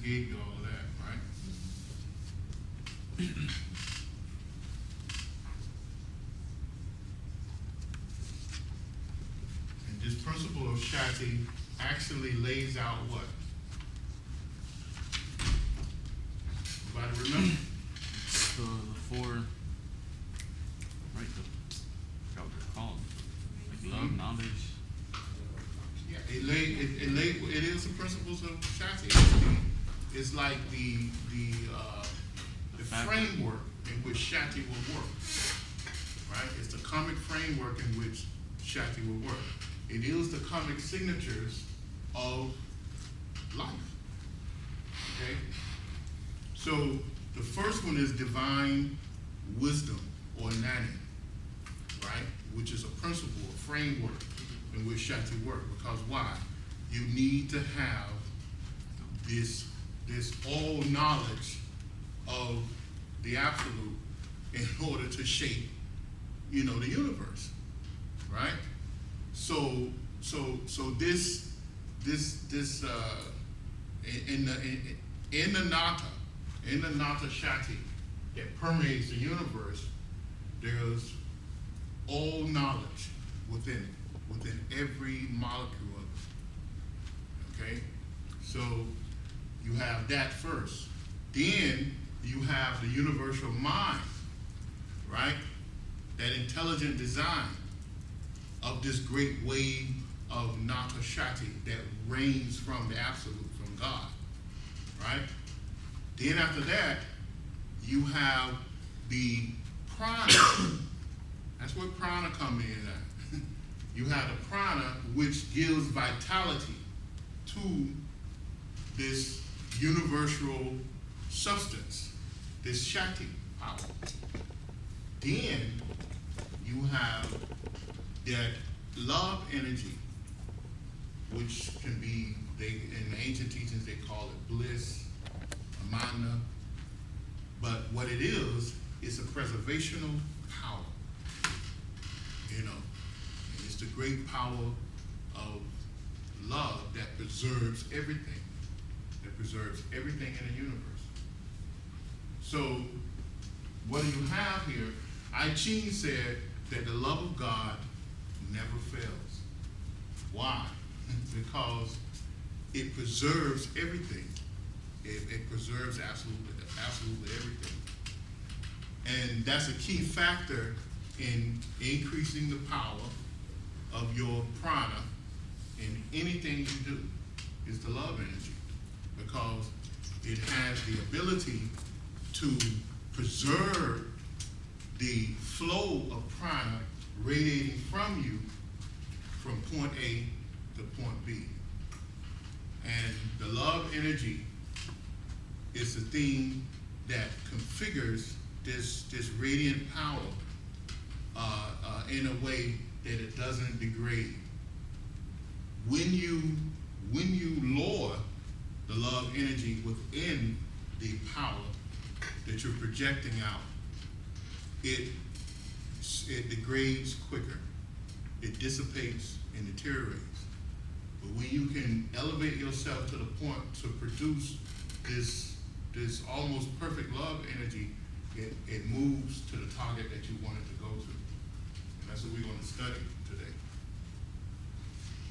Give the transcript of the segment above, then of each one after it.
created all of that, right? And this principle of Shakti actually lays out what? Everybody remember? The four, right, I forgot what they're called. Like love, knowledge. Yeah, it is the principles of Shakti. It's like the framework in which Shakti will work. Right? It's the karmic framework in which Shakti will work. It is the karmic signatures of life. Okay? So the first one is divine wisdom, or nani, right? Which is a principle, a framework in which Shakti works. Because why? You need to have this all knowledge of the absolute in order to shape, the universe, right? So this in the Nata Shakti that permeates the universe, there's all knowledge within it, within every molecule of it. Okay? So you have that first. Then you have the universal mind, right? That intelligent design of this great wave of Nata Shakti that reigns from the absolute, from God, right? Then after that, you have the prana. That's where prana comes in at. You have the prana, which gives vitality to this universal substance, this Shakti power. Then you have that love energy, which can be, in the ancient teachings they call it bliss, amana, but what it is a preservational power. It's the great power of love that preserves everything, in the universe. So what do you have here? I Ching said that the love of God never fails. Why? Because it preserves everything. It preserves absolutely everything. And that's a key factor in increasing the power of your prana in anything you do, is the love energy. Because it has the ability to preserve the flow of prana radiating from you from point A to point B. And the love energy is the thing that configures this radiant power in a way that it doesn't degrade. When you lower the love energy within the power that you're projecting out, it degrades quicker. It dissipates and deteriorates. But when you can elevate yourself to the point to produce this almost perfect love energy, it moves to the target that you want it to go to. And that's what we're going to study today.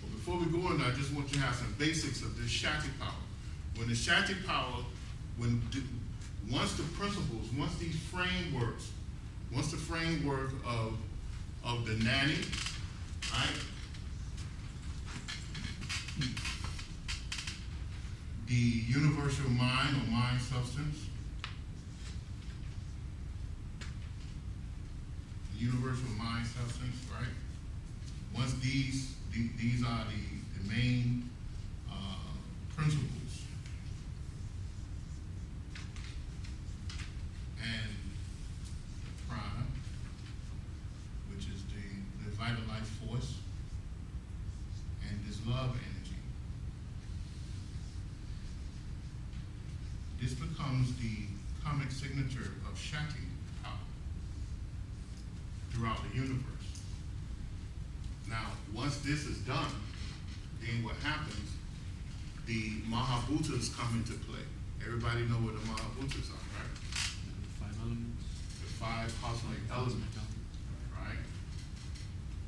But before we go in, I just want you to have some basics of this Shakti power. When the Shakti power, once the principles, once these frameworks, once the framework of the nani, right? The universal mind or mind substance, the universal mind substance, right? Once these are the main principles, and the prana, which is the vital life force, and this love energy. This becomes the karmic signature of Shakti power throughout the universe. Now, once this is done, then what happens, the Mahabhutas come into play. everybody know what the Mahabhutas are, right? The 5 elements. The 5 cosmic elements, right?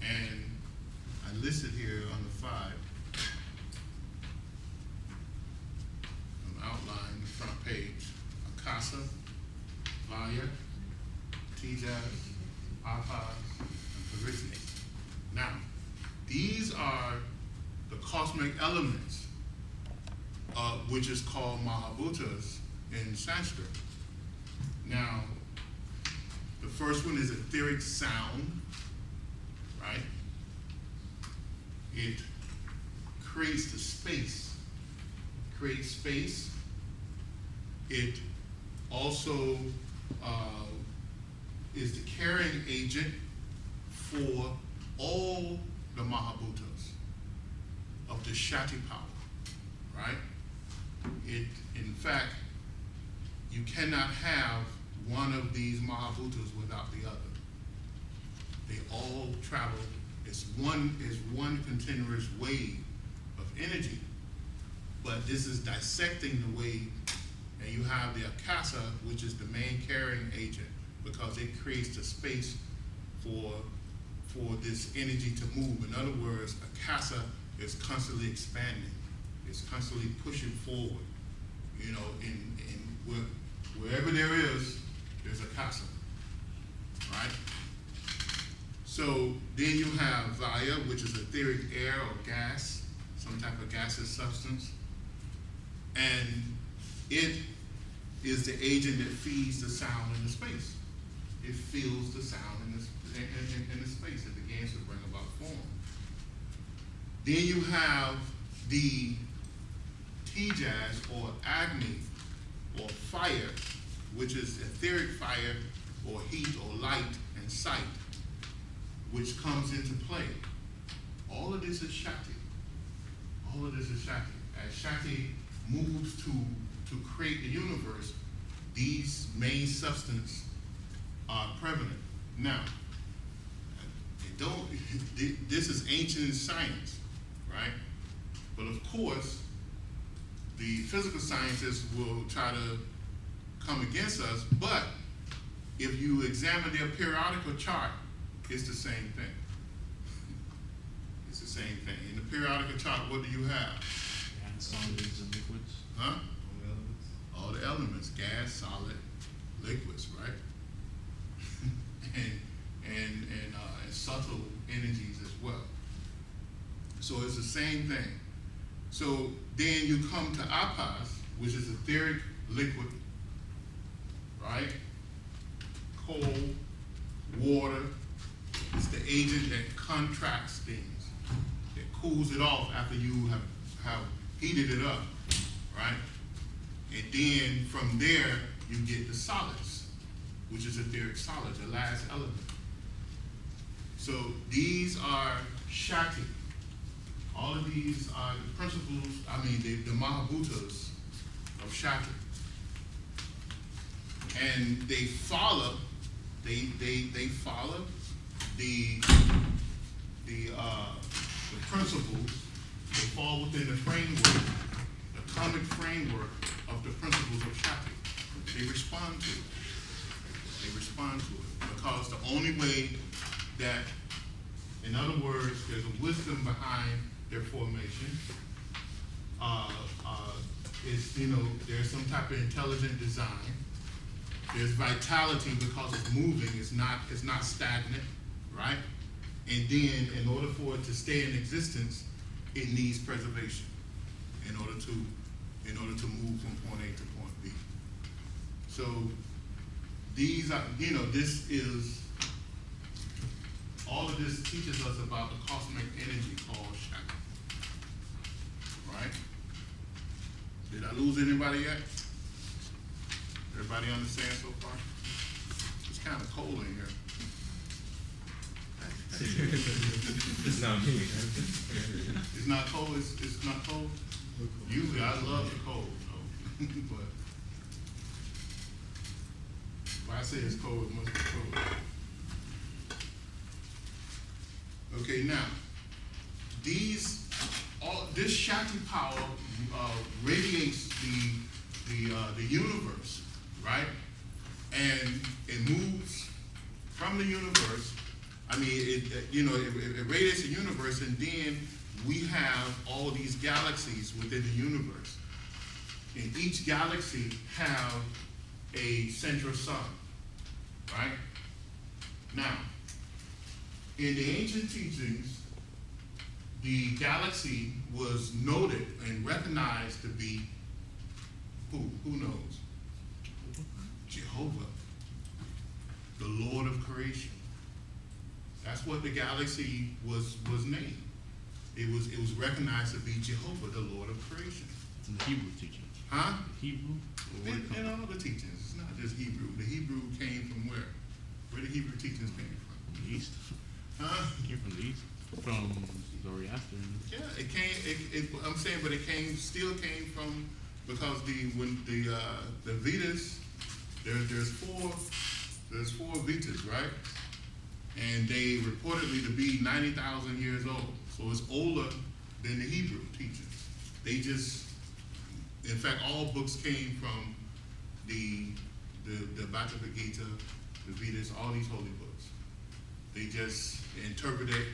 And I listed here on the 5, an outline, the front page, Akasa, Vaya, Tejas, Apas, and Parithne. Now, these are the cosmic elements, which is called Mahabhutas in Sanskrit. Now, the first one is etheric sound, right? It creates the space, creates space. It also is the carrying agent for all the Mahabhutas of the Shakti power, right? It, in fact, you cannot have one of these Mahabhutas without the other. They all travel, it's one continuous wave of energy, but this is dissecting the wave, and you have the Akasa, which is the main carrying agent, because it creates the space for this energy to move. In other words, Akasa is constantly expanding. It's constantly pushing forward. You know, wherever there's Akasa, right? So then you have Vaya, which is etheric air or gas, some type of gaseous substance. And it is the agent that feeds the sound in the space. It feels the sound in the space. It begins to bring about form. Then you have the Tejas or Agni or fire, which is etheric fire or heat or light and sight, which comes into play. All of this is Shakti. All of this is Shakti. As Shakti moves to create the universe, these main substances are prevalent. Now, this is ancient science, right? But of course, the physical scientists will try to come against us, but if you examine their periodical chart, it's the same thing. It's the same thing. In the periodical chart, what do you have? Solids and liquids. Huh? All the elements, gas, solid, liquids, right? and subtle energies as well. So it's the same thing. So then you come to Apas, which is etheric liquid, right? Cold, water. It's the agent that contracts things. It cools it off after you have heated it up, right? And then from there, you get the solids, which is etheric solids, the last element. So these are Shakti. All of these are the principles, the Mahabhutas of Shakti. And they follow, they follow the principles. They fall within the framework, the atomic framework of the principles of Shakti. They respond to it. They respond to it because the only way that, in other words, there's a wisdom behind their formation. There's some type of intelligent design. There's vitality because it's moving. It's not stagnant, right? And then, in order for it to stay in existence, it needs preservation in order to move from point A to point B. So these are, this is, all of this teaches us about the cosmic energy called Shakti. Right? Did I lose anybody yet? Everybody understand so far? It's kind of cold in here. It's not me. It's not cold. It's not cold. Usually, I love the cold, so. But if I say it's cold, it must be cold. Okay, now this Shakti power radiates the universe, right? And it moves from the universe. I mean, it radiates the universe, and then we have all these galaxies within the universe. And each galaxy have a central sun, right? Now, in the ancient teachings, the galaxy was noted and recognized to be who? Who knows? Jehovah, the Lord of creation. That's what the galaxy was named. It was recognized to be Jehovah, the Lord of creation. It's in the Hebrew teachings. Huh? The Hebrew? Or what it In comes all the teachings. It's not just Hebrew. The Hebrew came from where? Where the Hebrew teachings came from? from the East. Huh? It came from the East. From Zoroaster. Yeah, it came. I'm saying, but it still came from, because the Vedas, there's four Vedas, right? And they reportedly to be 90,000 years old. So it's older than the Hebrew teachings. They just, in fact, all books came from the Bhagavad Gita, the Vedas, all these holy books. They just interpret it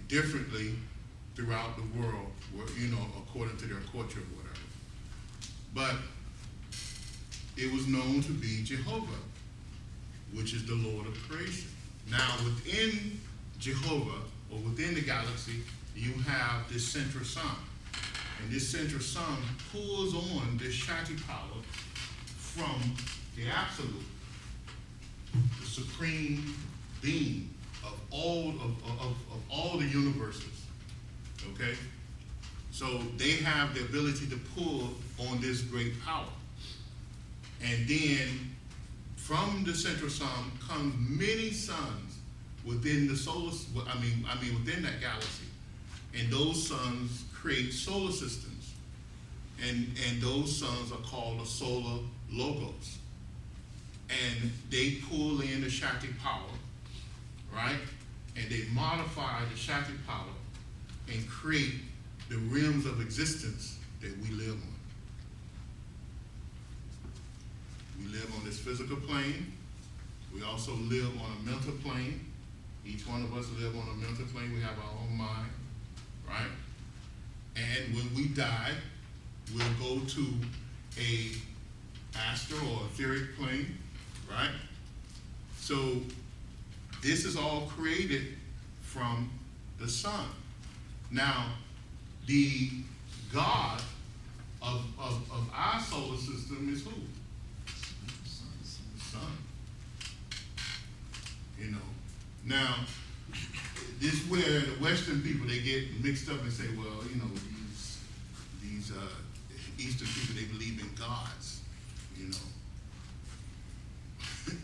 differently throughout the world, according to their culture or whatever. But it was known to be Jehovah, which is the Lord of creation. Now, within Jehovah, or within the galaxy, you have this central sun. And this central sun pulls on this Shakti power from the absolute, the supreme being of all the universes. Okay? So they have the ability to pull on this great power. And then from the central sun comes many suns within the within that galaxy. And those suns create solar systems. And those suns are called the solar logos. And they pull in the Shakti power, right? And they modify the Shakti power and create the realms of existence that we live on. We live on this physical plane. We also live on a mental plane. Each one of us live on a mental plane. We have our own mind, right? And when we die, we'll go to a astral or etheric plane, right? So this is all created from the sun. Now, the God of our solar system is who? The sun. Now, this is where the Western people, they get mixed up and say, well, these Eastern people, they believe in gods,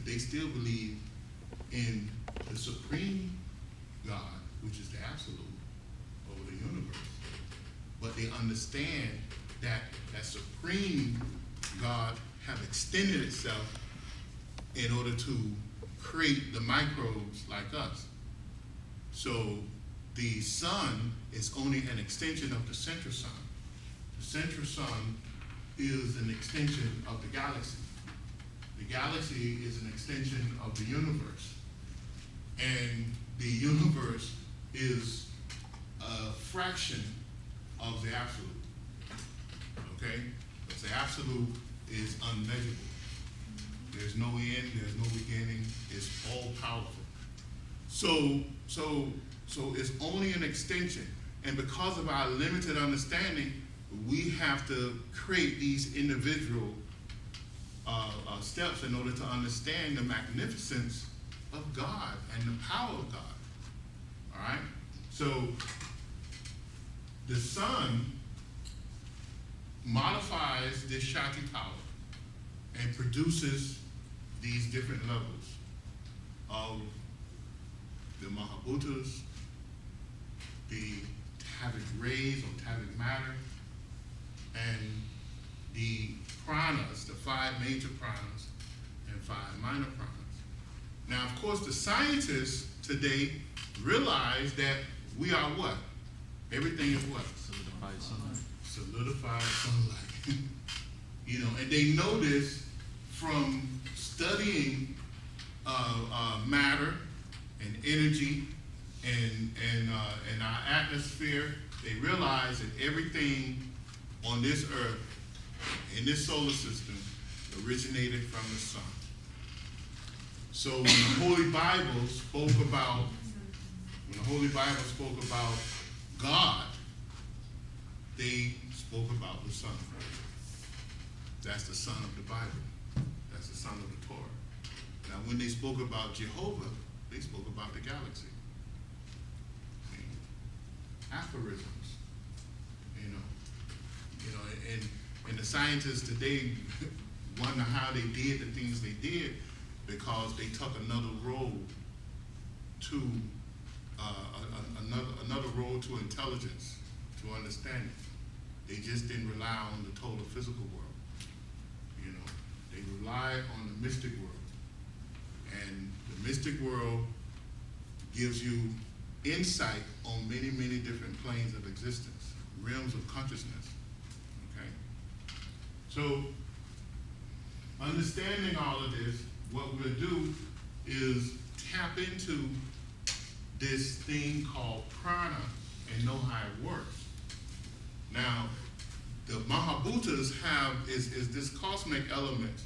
They still believe in the supreme God, which is the absolute over the universe. But they understand that that supreme God have extended itself in order to create the microbes like us. So the sun is only an extension of the central sun. The central sun is an extension of the galaxy. The galaxy is an extension of the universe. And the universe is a fraction of the absolute. Okay? Because the absolute is unmeasurable. There's no end, there's no beginning, it's all powerful. So it's only an extension. And because of our limited understanding, we have to create these individual steps in order to understand the magnificence of God and the power of God. All right? So the sun modifies this Shakti power and produces these different levels of the Mahabhutas, the Tavic rays or Tavic matter, and the pranas, the 5 major pranas and 5 minor pranas. Now, of course, the scientists today realize that we are what? Everything is what? Solidified sunlight. Solidified sunlight. You know, and they know this from studying matter and energy and our atmosphere. They realize that everything on this earth, in this solar system, originated from the sun. So when the Holy Bible spoke about God, they spoke about the sun. That's the son of the Bible. That's the son of the Torah. Now, when they spoke about Jehovah, they spoke about the galaxy. See? Aphorisms, you know, and the scientists today wonder how they did the things they did because they took another road to another road to intelligence, to understanding. They just didn't rely on the total physical world. You know, they relied on the mystic world. And the mystic world gives you insight on many, many different planes of existence, realms of consciousness. Okay? So, understanding all of this, what we'll do is tap into this thing called prana and know how it works. Now, the Mahabhutas is this cosmic element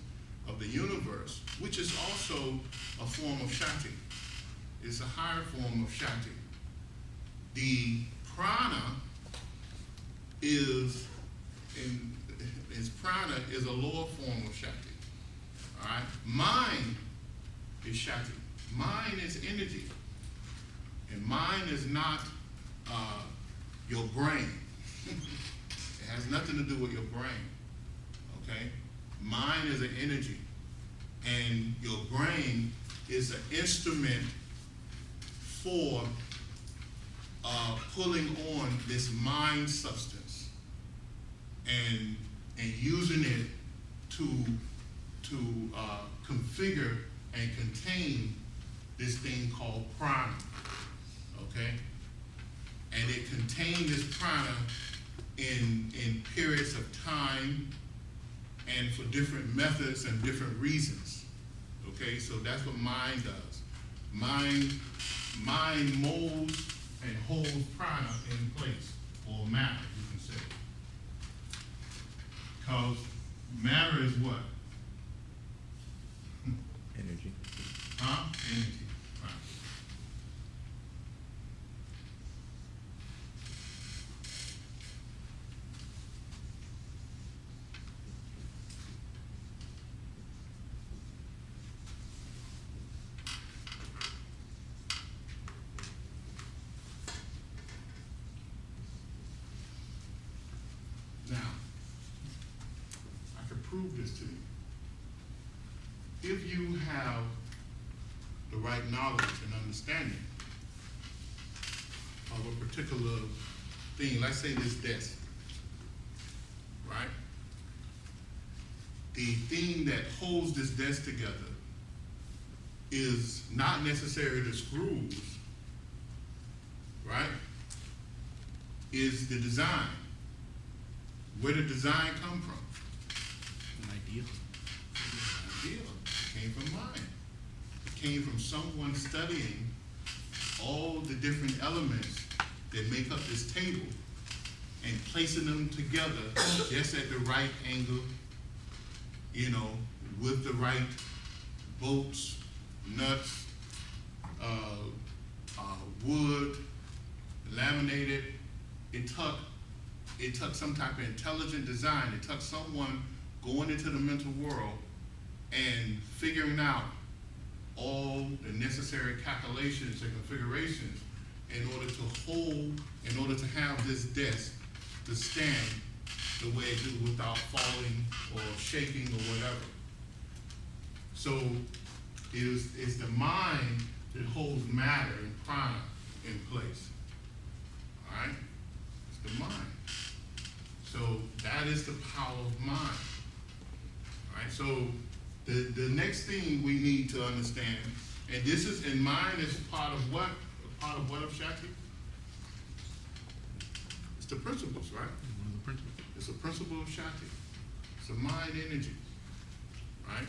of the universe, which is also a form of Shakti. It's a higher form of Shakti. The prana is a lower form of Shakti. All right? Mind is Shakti. Mind is energy. And mind is not your brain. It has nothing to do with your brain. Okay? Mind is an energy. And your brain is an instrument for pulling on this mind substance and using it to configure and contain this thing called prana. Okay? And it contains this prana in periods of time and for different methods and different reasons. Okay, so that's what mind does. Mind molds and holds prana in place, or matter, you can say. Because matter is what? Energy. Huh? Energy. Right. Now, I can prove this to you. If you have the right knowledge and understanding of a particular thing, let's say this desk, right? The thing that holds this desk together is not necessarily the screws, right? Is the design. Where did design come from? An idea. Idea. It came from mind. It came from someone studying all the different elements that make up this table and placing them together just at the right angle, you know, with the right bolts, nuts, wood, laminated. It took some type of intelligent design. It took someone going into the mental world and figuring out all the necessary calculations and configurations in order to have this desk to stand the way it do without falling or shaking or whatever. So it's the mind that holds matter and prana in place. All right? It's the mind. So that is the power of mind. All right? So the next thing we need to understand, and this is in mind, is part of what? Part of what of Shakti? It's the principles, right? One of the principles. It's a principle of Shakti. It's a mind energy, right?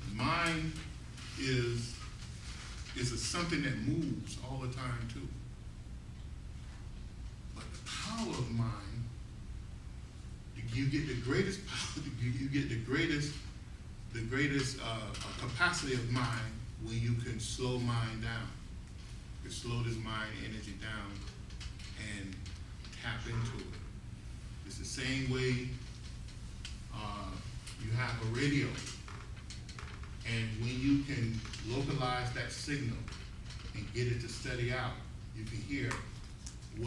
The mind is something that moves all the time too. But the power of mind, you get the greatest power, you get the greatest capacity of mind when you can slow mind down. You can slow this mind energy down and tap into it. It's the same way you have a radio, and when you can localize that signal and get it to steady out, you can hear you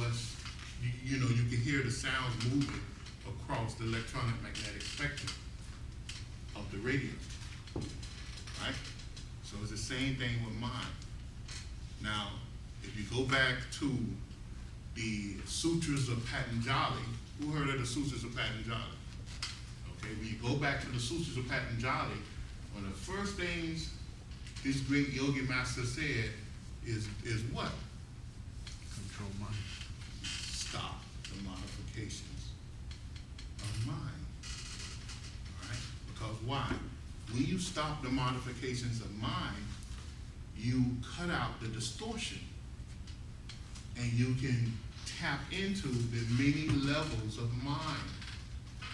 can hear the sounds moving across the electronic magnetic spectrum of the radio, right? So it's the same thing with mind. Now, if you go back to the Sutras of Patanjali, who heard of the Sutras of Patanjali? Okay, when you go back to the Sutras of Patanjali, one of the first things this great yogi master said is what? Control mind. Stop the modifications of mind. All right? Because why? When you stop the modifications of mind, you cut out the distortion, and you can tap into the many levels of mind,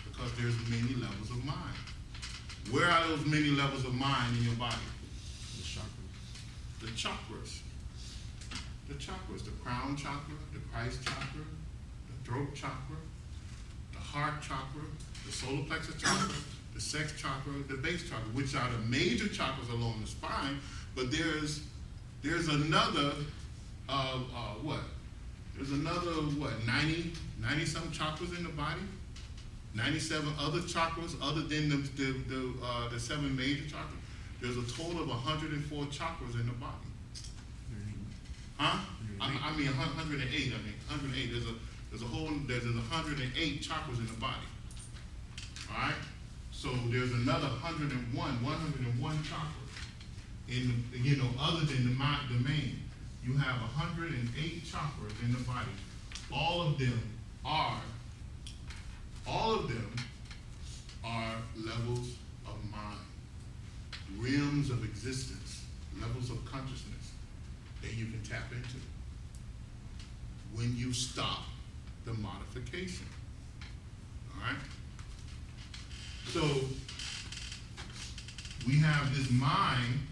because there's many levels of mind. Where are those many levels of mind in your body? The chakras. The chakras. The chakras, the crown chakra, the Christ chakra, the throat chakra, the heart chakra, the solar plexus chakra, the sex chakra, the base chakra, which are the major chakras along the spine. But there's another There's another 90 some chakras in the body. 97 other chakras other than the 7 major chakras. There's a total of 104 chakras in the body. Huh? I mean 108. 108. There's 108 chakras in the body. All right. So there's another 101 chakras in other than the main. You have 108 chakras in the body. All of them are levels of mind, realms of existence, levels of consciousness that you can tap into when you stop the modification. All right? So we have this mind.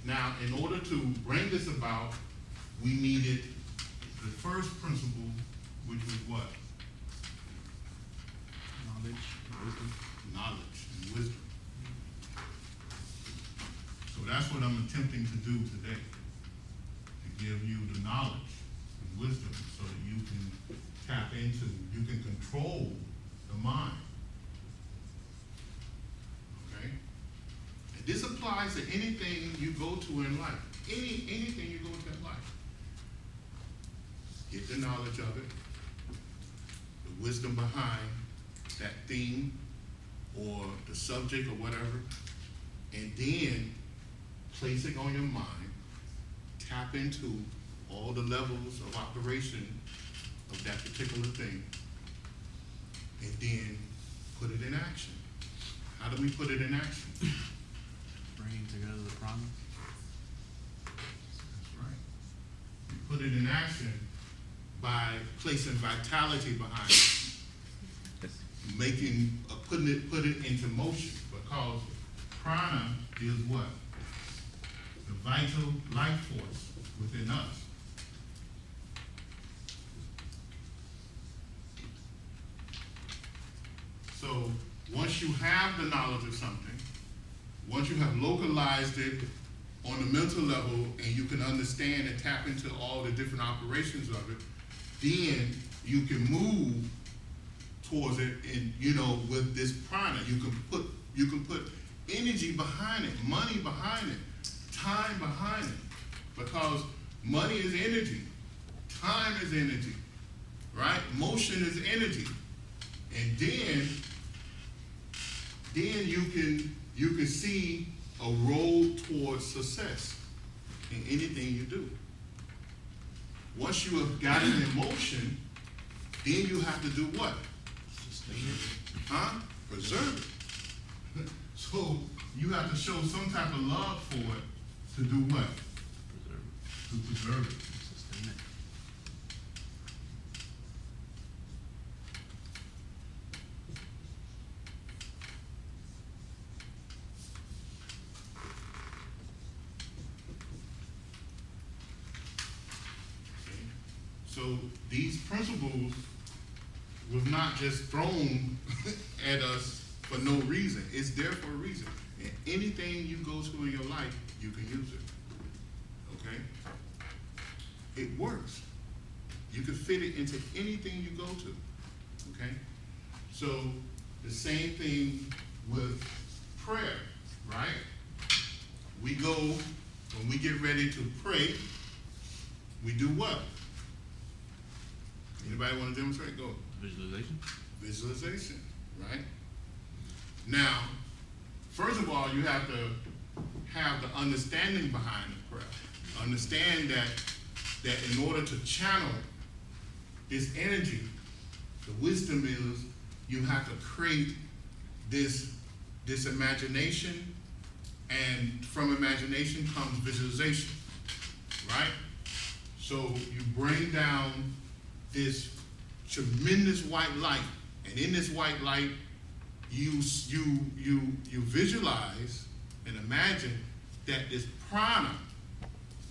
Now, in order to bring this about, we needed the first principle, which was what? Knowledge, wisdom. Knowledge and wisdom. So that's what I'm attempting to do today, to give you the knowledge and wisdom so that you can tap into, you can control the mind. Okay? And this applies to anything you go to in life. Anything you go to in life. Get the knowledge of it, the wisdom behind that theme or the subject or whatever, and then place it on your mind, tap into all the levels of operation of that particular thing, and then put it in action. How do we put it in action? Bringing together the Pranas. That's right. You put it in action by placing vitality behind it. Put it into motion, because prana is what? The vital life force within us. So once you have the knowledge of something, once you have localized it on the mental level and you can understand and tap into all the different operations of it, then you can move towards it, and with this prana, you can put energy behind it, money behind it, time behind it, because money is energy, time is energy, right? Motion is energy, and then you can see a road towards success in anything you do. Once you have got it in motion, then you have to do what? Sustain it. Huh? Preserve it. So you have to show some type of love for it to do what? Preserve it. To preserve it. Sustain it. Okay. So these principles was not just thrown at us for no reason. It's there for a reason. And anything you go through in your life, you can use it. Okay? It works. You can fit it into anything you go to. Okay? So the same thing with prayer, right? We go, when we get ready to pray, we do what? Anybody want to demonstrate? Go. Visualization. Visualization, right? Now, first of all, you have to have the understanding behind the prayer. Understand that in order to channel this energy, the wisdom is you have to create this imagination, and from imagination comes visualization, right? So you bring down this tremendous white light, and in this white light, you visualize and imagine that this prana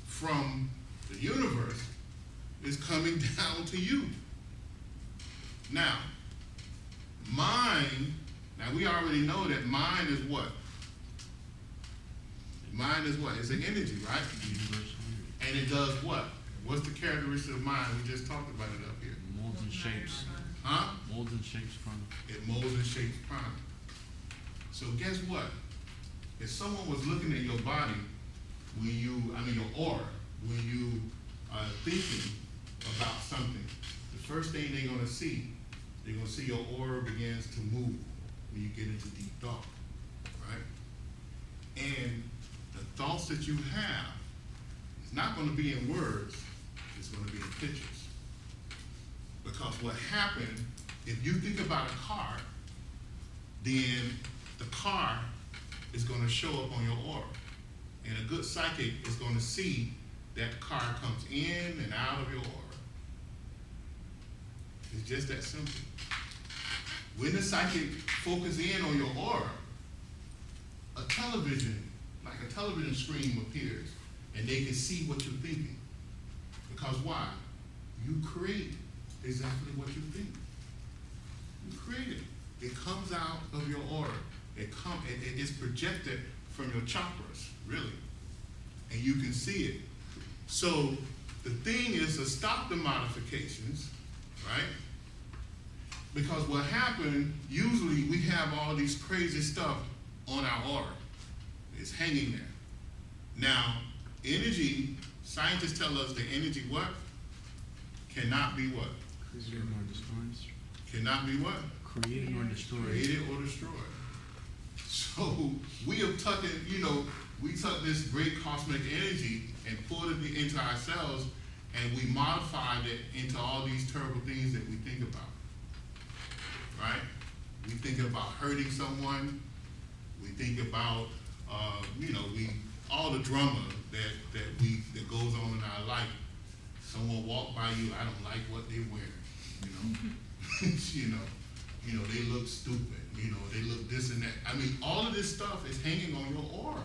from the universe is coming down to you. Now, mind, now we already know that mind is what? Mind is what? It's an energy, right? Universal. And it does what? What's the characteristic of mind? We just talked about it up here. Molds and shapes. Huh? Molds and shapes prana. It molds and shapes prana. So guess what? If someone was looking at your body your aura, when you are thinking about something, the first thing they're gonna see your aura begins to move when you get into deep thought, right? And the thoughts that you have, it's not gonna be in words, it's gonna be in pictures. Because what happened, if you think about a car, then the car is going to show up on your aura. And a good psychic is going to see that the car comes in and out of your aura. It's just that simple. When the psychic focuses in on your aura, a television screen appears, and they can see what you're thinking. Because why? You create exactly what you think. You create it. It comes out of your aura. It's projected from your chakras, really. And you can see it. So the thing is to stop the modifications, right? Because what happened, usually we have all these crazy stuff on our aura. It's hanging there. Now, energy, scientists tell us the energy what? Cannot be what? Created or destroyed. Cannot be what? Created or destroyed. Created or destroyed. So we have taken, we took this great cosmic energy and pulled it into ourselves, and we modified it into all these terrible things that we think about. Right? We think about hurting someone. We think about, all the drama that goes on in our life. Someone walk by you, I don't like what they're wearing, they look stupid, they look this and that. I mean, all of this stuff is hanging on your aura.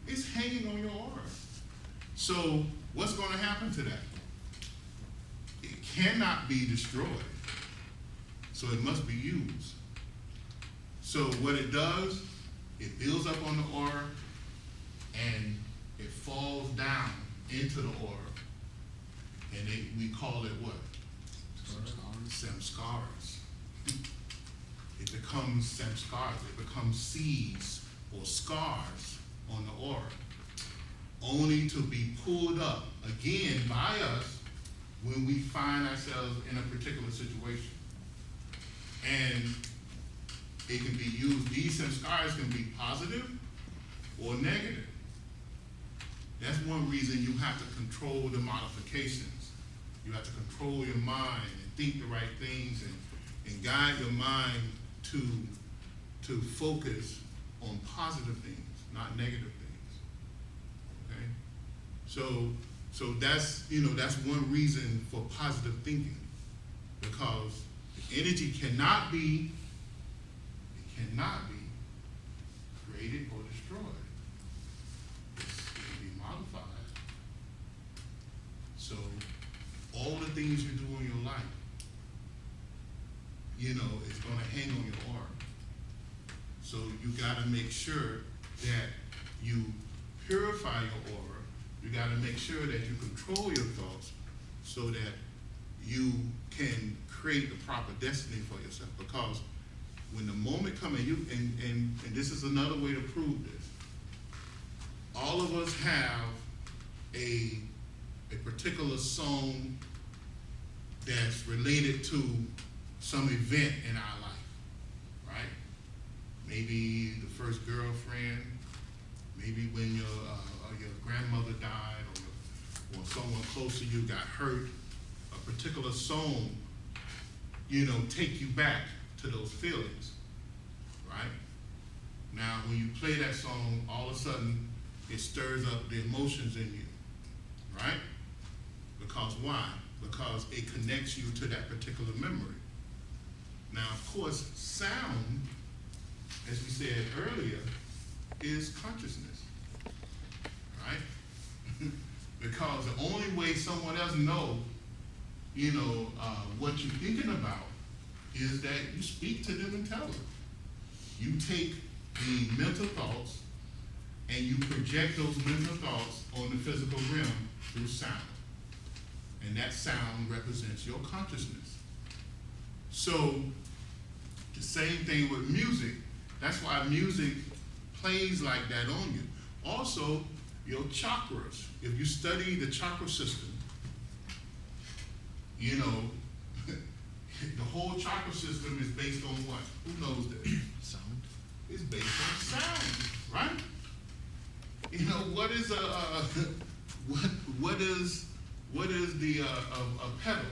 It's hanging on your aura. So what's going to happen to that? It cannot be destroyed. So it must be used. So what it does, it builds up on the aura and it falls down into the aura. And we call it what? Samskaras. It becomes samskaras. It becomes seeds or scars on the aura, only to be pulled up again by us when we find ourselves in a particular situation. And it can be used, these samskaras can be positive or negative. That's one reason you have to control the modifications. You have to control your mind and think the right things and guide your mind to focus on positive things, not negative things. Okay? So that's, that's one reason for positive thinking, because the energy cannot be created or destroyed. It can be modified. So all the things you do in your life, it's going to hang on your aura. So you got to make sure that you purify your aura. You got to make sure that you control your thoughts so that you can create the proper destiny for yourself. Because when the moment comes, and this is another way to prove this, all of us have a particular song that's related to some event in our life, right? Maybe the first girlfriend, maybe when your grandmother died, or someone close to you got hurt. A particular song, take you back to those feelings, right? Now, when you play that song, all of a sudden, it stirs up the emotions in you, right? Because why? Because it connects you to that particular memory. Now, of course, sound, as we said earlier, is consciousness, right? Because the only way someone else knows, what you're thinking about is that you speak to them and tell them. You take the mental thoughts and you project those mental thoughts on the physical realm through sound. And that sound represents your consciousness. So, the same thing with music. That's why music plays like that on you. Also, your chakras. If you study the chakra system, the whole chakra system is based on what? Who knows this? Sound. It's based on sound, right? What is what is the a pedal?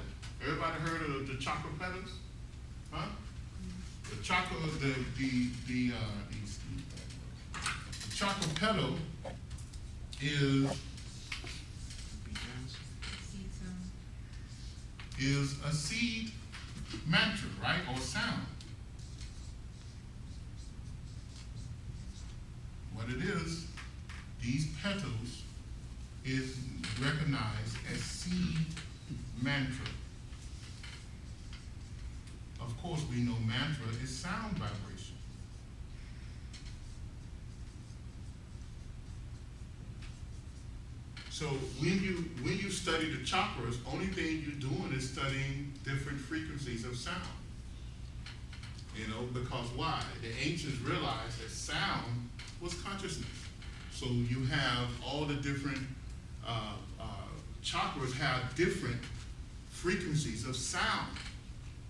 Everybody heard of the chakra pedals? Huh? The chakra, the chakra pedal is a seed mantra, right? Or sound. What it is, these petals is recognized as seed mantra. Of course, we know mantra is sound vibration. So when you study the chakras, only thing you're doing is studying different frequencies of sound. Because why? The ancients realized that sound was consciousness. So you have all the different chakras have different frequencies of sound,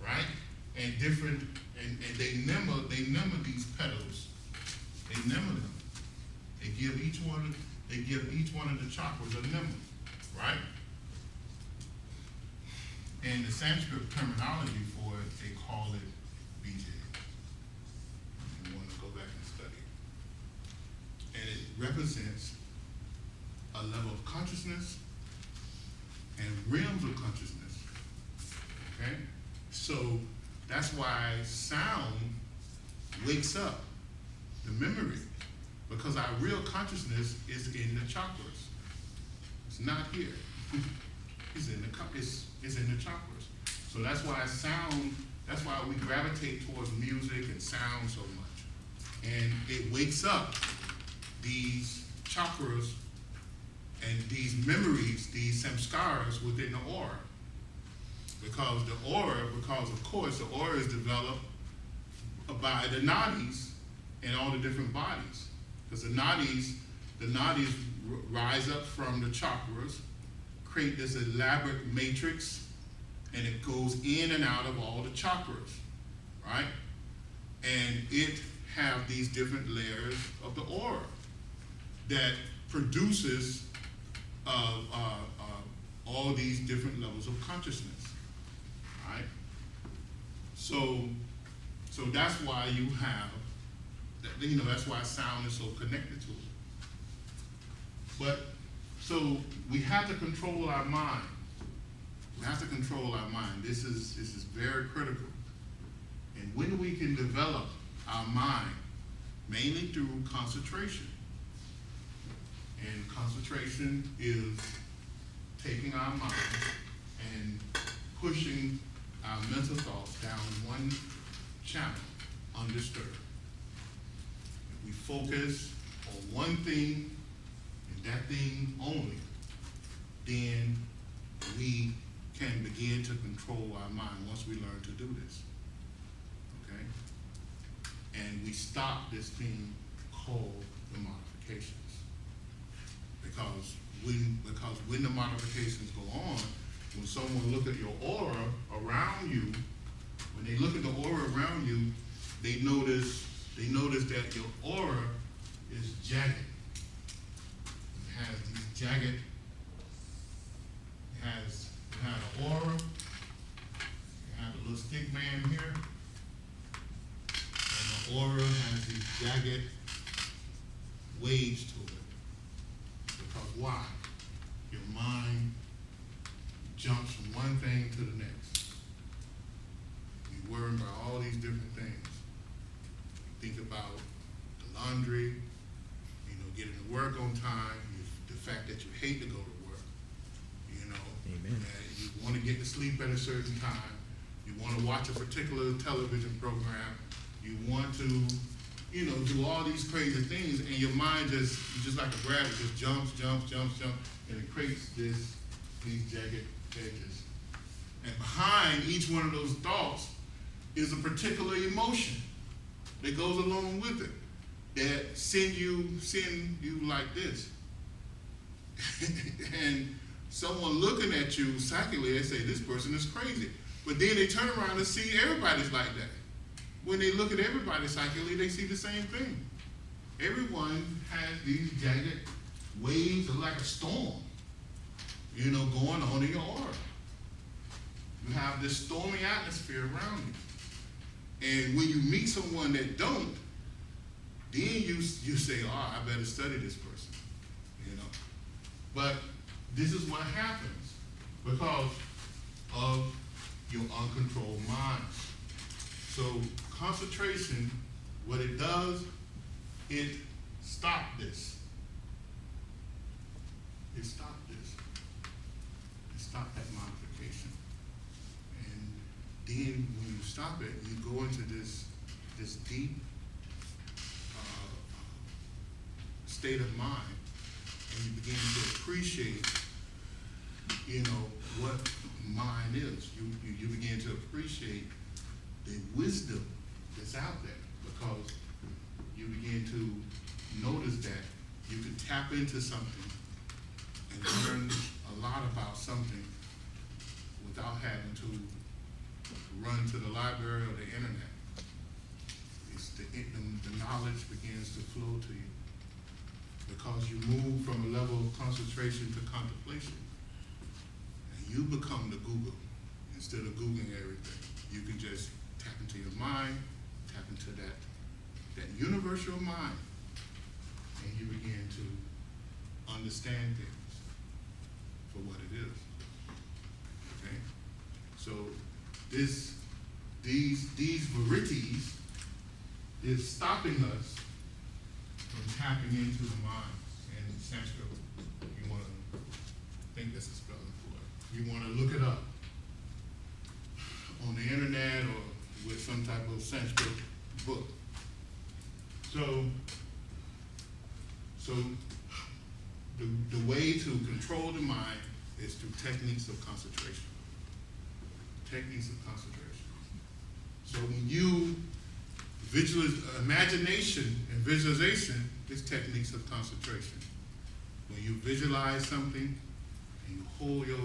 right? And different, and they number these petals. They number them. They give each one of the chakras a number, right? And the Sanskrit terminology for it, they call it BJ. You want to go back and study it. And it represents a level of consciousness and realms of consciousness. Okay? So that's why sound wakes up the memory, because our real consciousness is in the chakras. It's not here. It's in the chakras. So that's why sound, that's why we gravitate towards music and sound so much. And it wakes up these chakras and these memories, these samskaras within the aura. Because of course, the aura is developed by the nadis in all the different bodies. Because the nadis rise up from the chakras, create this elaborate matrix, and it goes in and out of all the chakras, right? And it have these different layers of the aura that produces all these different levels of consciousness, right? So So that's why you have, that's why sound is so connected to it. But, so we have to control our mind. We have to control our mind. This is very critical. And when we can develop our mind, mainly through concentration. And concentration is taking our mind and pushing our mental thoughts down one channel, undisturbed. If we focus on one thing and that thing only, then we can begin to control our mind once we learn to do this. Okay? And we stop this thing called the modifications. Because when the modifications go on, when someone look at your aura around you, when they look at the aura around you, they notice that your aura is jagged. It has these jagged, it has an aura, it has a little stick man here, and the aura has these jagged waves to it. Because why? Your mind jumps from one thing to the next. You worry about all these different things. You think about the laundry, getting to work on time, the fact that you hate to go to work, Amen. that you want to get to sleep at a certain time, you want to watch a particular television program, you want to, do all these crazy things, and your mind just like a rabbit, just jumps, and it creates these jagged edges. And behind each one of those thoughts is a particular emotion that goes along with it, that send you like this. And someone looking at you psychically, they say, this person is crazy. But then they turn around and see everybody's like that. When they look at everybody psychically, they see the same thing. Everyone has these jagged waves of like a storm, going on in your aura. You have this stormy atmosphere around you. And when you meet someone that don't, then you say, I better study this person, But this is what happens because of your uncontrolled mind. So concentration, what it does, it stops this. It stops this. It stops that modification. And then when you stop it, you go into this deep state of mind, and you begin to appreciate, what mind is. You begin to appreciate the wisdom that's out there because you begin to notice that you can tap into something and learn a lot about something without having to run to the library or the internet. The knowledge begins to flow to you because you move from a level of concentration to contemplation. And you become the Google instead of Googling everything. You can just tap into your mind, tap into that universal mind, and you begin to understand things for what it is. Okay? So these varieties is stopping us from tapping into the mind. And in Sanskrit, you want to think this is spelling for it. You want to look it up on the internet or with some type of Sanskrit book. So the way to control the mind is through techniques of concentration. Techniques of concentration. So when you imagination and visualization is techniques of concentration. When you visualize something and you hold when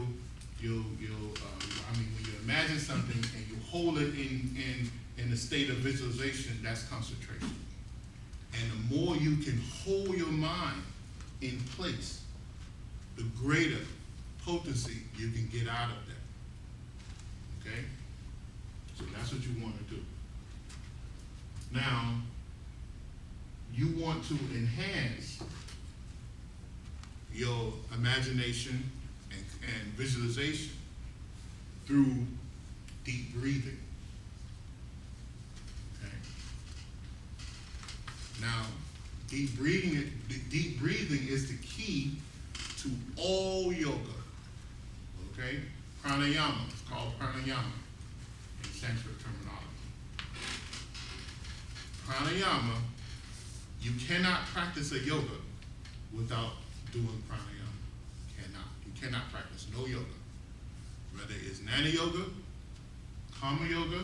you imagine something and you hold it in a state of visualization, that's concentration. And the more you can hold your mind in place, the greater potency you can get out of that. Okay? So that's what you want to do. Now, you want to enhance your imagination and visualization through deep breathing. Okay. Now, deep breathing is the key to all yoga. Okay? Pranayama, it's called pranayama in Sanskrit terminology. Pranayama, you cannot practice a yoga without doing pranayama. Cannot. You cannot practice no yoga. Whether it's Jnana yoga, Karma yoga,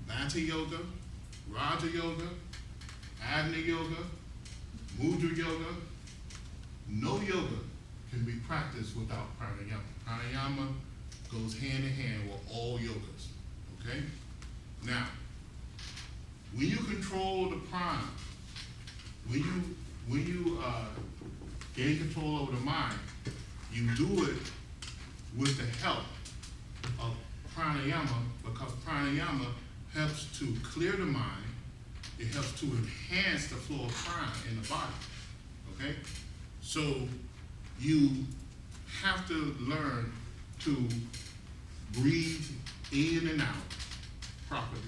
Bhanta yoga, Raja yoga, Agni yoga, Mudra yoga, no yoga can be practiced without pranayama. Pranayama goes hand in hand with all yogas. Okay? Now, when you control the prana, when you gain control over the mind, you do it with the help of pranayama, because pranayama helps to clear the mind. It helps to enhance the flow of prana in the body. Okay? So you have to learn to breathe in and out properly.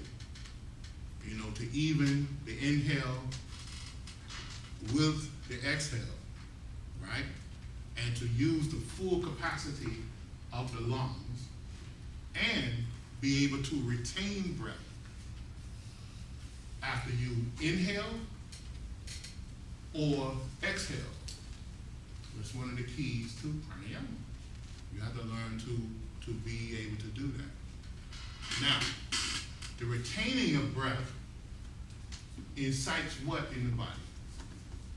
You know, to even the inhale with the exhale, right? And to use the full capacity of the lungs and be able to retain breath after you inhale or exhale. That's one of the keys to pranayama. You have to learn to be able to do that. Now, the retaining of breath incites what in the body?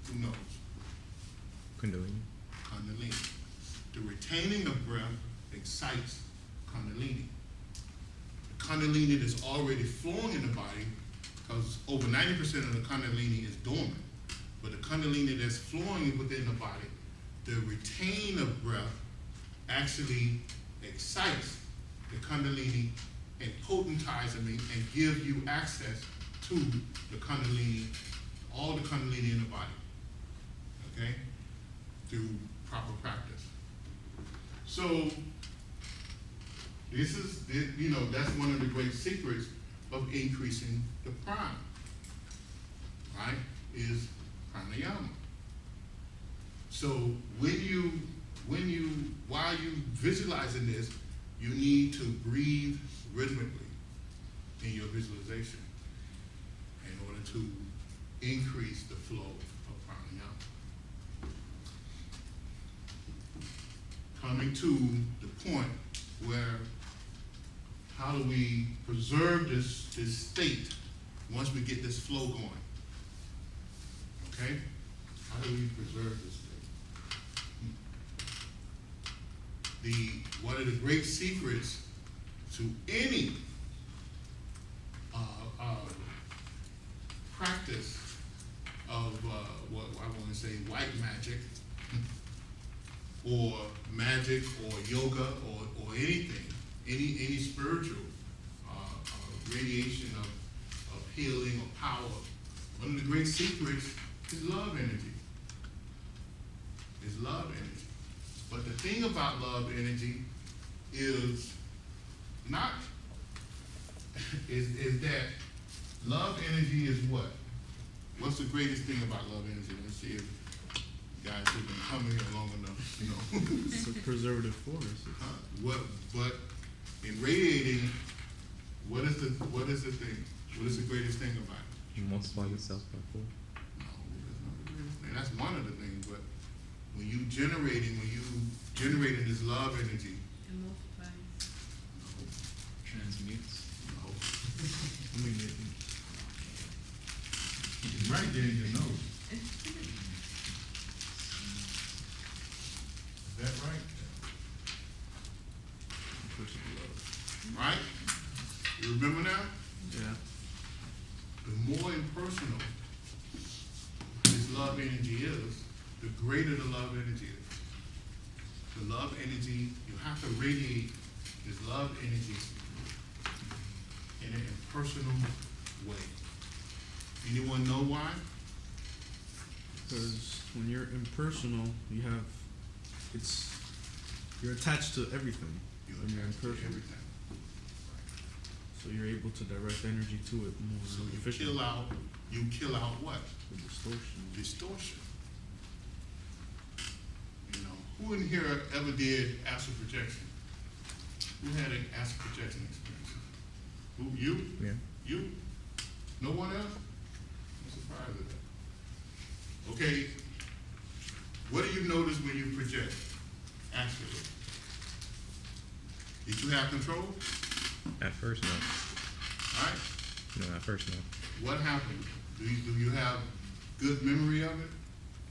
Who knows? Kundalini. Kundalini. The retaining of breath excites Kundalini. The Kundalini that's already flowing in the body, because over 90% of the Kundalini is dormant, but the Kundalini that's flowing within the body, the retain of breath actually excites the Kundalini and potentizes it and gives you access to the Kundalini, all the Kundalini in the body, okay, through proper practice. So this is, you know, that's one of the great secrets of increasing the prana, right, is pranayama. So while you visualizing this, you need to breathe rhythmically in your visualization in order to increase the flow of pranayama. Coming to the point where how do we preserve this state once we get this flow going? Okay? How do we preserve this state? One of the great secrets to any practice of what I want to say, white magic, or magic, or yoga, or anything, any spiritual radiation of healing or power. One of the great secrets is love energy. Is love energy. But the thing about love energy is not is that love energy is what? What's the greatest thing about love energy? Let's see if you guys have been coming here long enough, you know. It's a preservative force. But in radiating, what is the thing? What is the greatest thing about it? You multiply yourself by 4. No, that's not the greatest thing. That's one of the things, but when you generating this love energy, It multiplies. no, Transmutes. no. I mean, It's right there in your nose. Is that right? Right? You remember now? Yeah. The more impersonal this love energy is, the greater the love energy is. The love energy, you have to radiate this love energy in an impersonal way. Anyone know why? Because when you're impersonal, you're attached to everything. When you're impersonal, Everything. so you're able to direct energy to it more So you efficiently. kill out what? The distortion. Distortion. You know, who in here ever did astral projection? Who had an astral projection experience? Who? You? Yeah. You? No one else? I'm surprised at that. Okay. What do you notice when you project astrally? Did you have control? At first, no. Right? No, at first, no. What happened? Do you have good memory of it?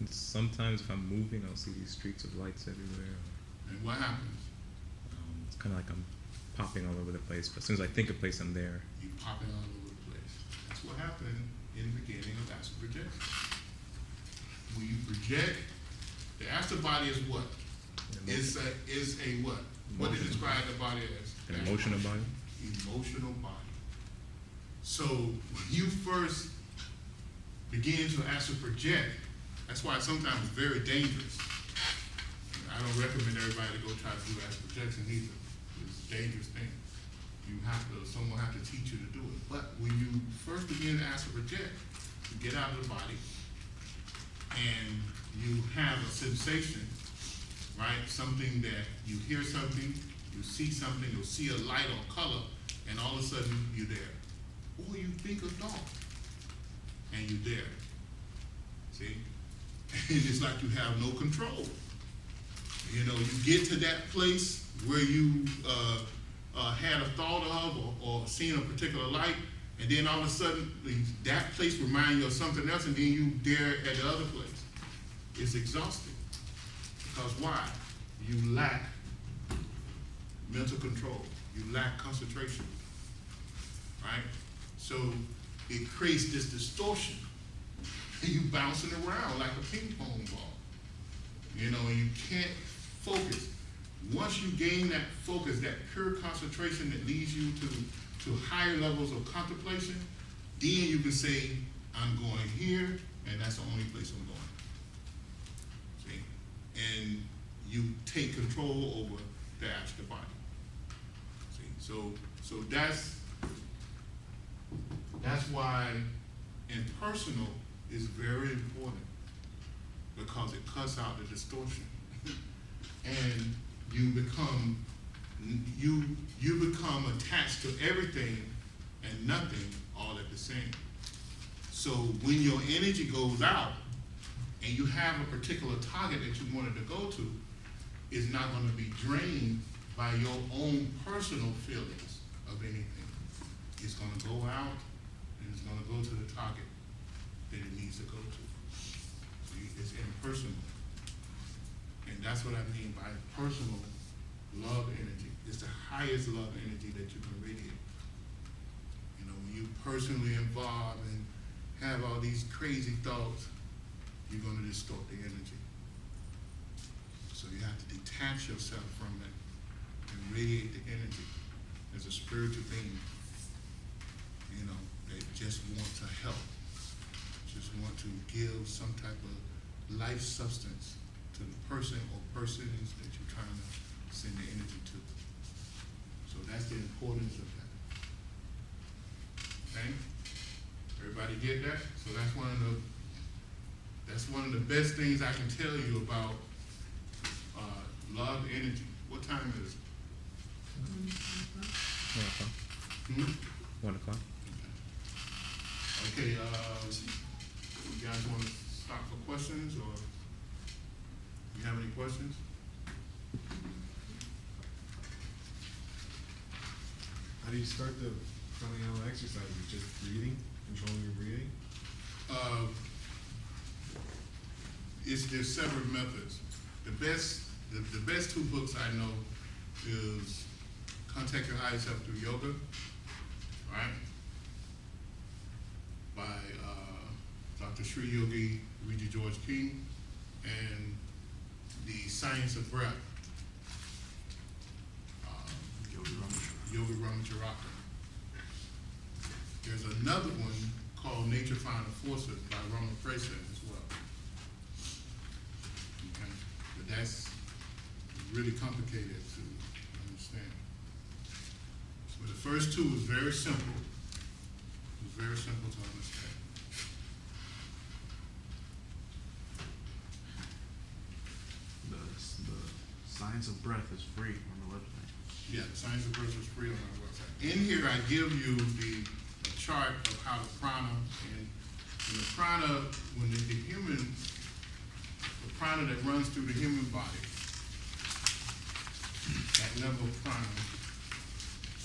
And sometimes if I'm moving, I'll see these streaks of lights everywhere. And what happens? It's kind of like I'm popping all over the place. But as soon as I think of place, I'm there. You pop it all over the place. That's what happened in the beginning of astral projection. When you project, the astral body is what? Is a what? What do you describe the body as? An emotional body. Emotional body. So when you first begin to astral project, that's why sometimes it's very dangerous. I don't recommend everybody to go try to do astral projection either. It's a dangerous thing. Someone have to teach you to do it. But when you first begin to astral project, you get out of the body and you have a sensation, right? Something that you hear something, you see something, you'll see a light or color, and all of a sudden you're there. Or you think a thought, and you're there. See? And it's like you have no control. You know, you get to that place where you had a thought of or seen a particular light, and then all of a sudden that place reminds you of something else, and then you there at the other place. It's exhausting. Because why? You lack mental control. You lack concentration. Right? So it creates this distortion. And you bouncing around like a ping pong ball. You know, and you can't focus. Once you gain that focus, that pure concentration that leads you to higher levels of contemplation, then you can say, I'm going here, and that's the only place I'm going. See? And you take control over the astral body. See? So that's why impersonal is very important, because it cuts out the distortion. And you become attached to everything and nothing all at the same. So when your energy goes out and you have a particular target that you wanted to go to, it's not going to be drained by your own personal feelings of anything. It's going to go out and it's going to go to the target that it needs to go to. See, it's impersonal. And that's what I mean by personal love energy. It's the highest love energy that you can radiate. You know, when you personally involved and have all these crazy thoughts, you're going to distort the energy. So you have to detach yourself from it and radiate the energy as a spiritual being, you know, that just want to help, just want to give some type of life substance to the person or persons that you're trying to send the energy to. So that's the importance of that. Okay? Everybody get that? So that's one of the best things I can tell you about love energy. What time is it? 1 o'clock. 1 o'clock. Okay, you guys want to stop for questions, or you have any questions? How do you start the pranayama exercise? Just breathing, controlling your breathing? There's several methods. The best two books I know is Contact Your Higher Self Through Yoga, right? By Dr. Sri Yogi Reggie George King, and The Science of Breath, Yogi Ramacharaka. There's another one called Nature Final Forces by Roman Fraser as well. Okay? But that's really complicated to understand. So the first two is very simple. It's very simple to understand. The science of breath is free on the website. Yeah, the Science of Breath is free on our website. In here, I give you a chart of how the prana, and the prana, when the prana that runs through the human body, that level of prana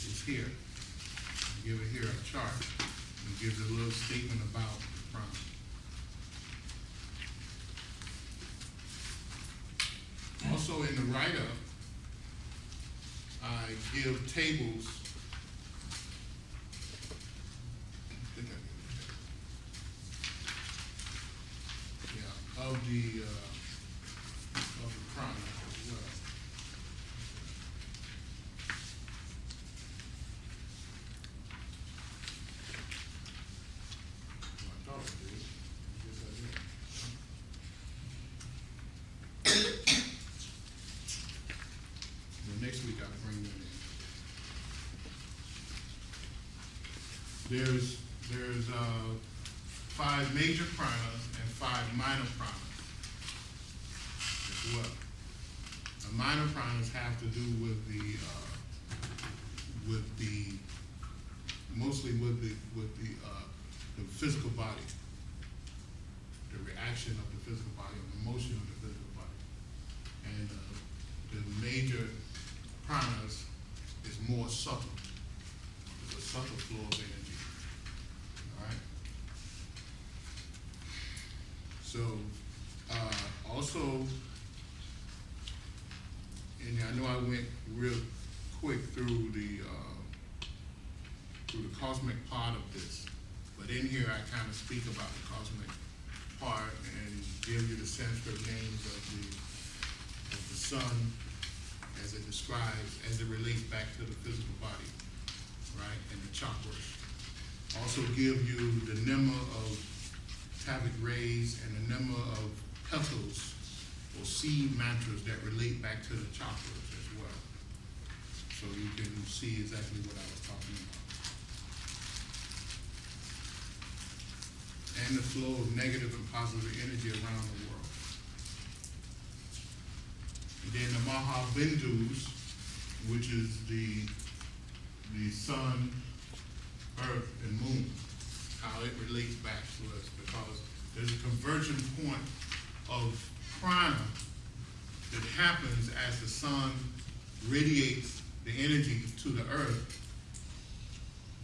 is here. I give it here a chart. It gives a little statement about the prana. Also in the write-up, I give tables. I think I gave a table. Yeah, of the prana as well. Well, I thought I did. Yes, I did. Next week I'll bring that in. There's 5 major pranas and 5 minor pranas as well. The minor pranas have to do with mostly with the physical body, the reaction of the physical body, or the motion of the physical body, and the major pranas is more subtle. It's a subtle flow of energy. All right? So, also, and I know I went real quick through the cosmic part of this, but in here I kind of speak about the cosmic part and give you the Sanskrit names of the sun, as it describes, as it relates back to the physical body, right, and the chakras. Also give you the nema of Tavic rays and the nema of petals or seed mantras that relate back to the chakras as well. So you can see exactly what I was talking about. And the flow of negative and positive energy around the world. And then the Mahabindus, which is the sun, earth, and moon, how it relates back to us, because there's a convergent point of prana that happens as the sun radiates the energy to the earth.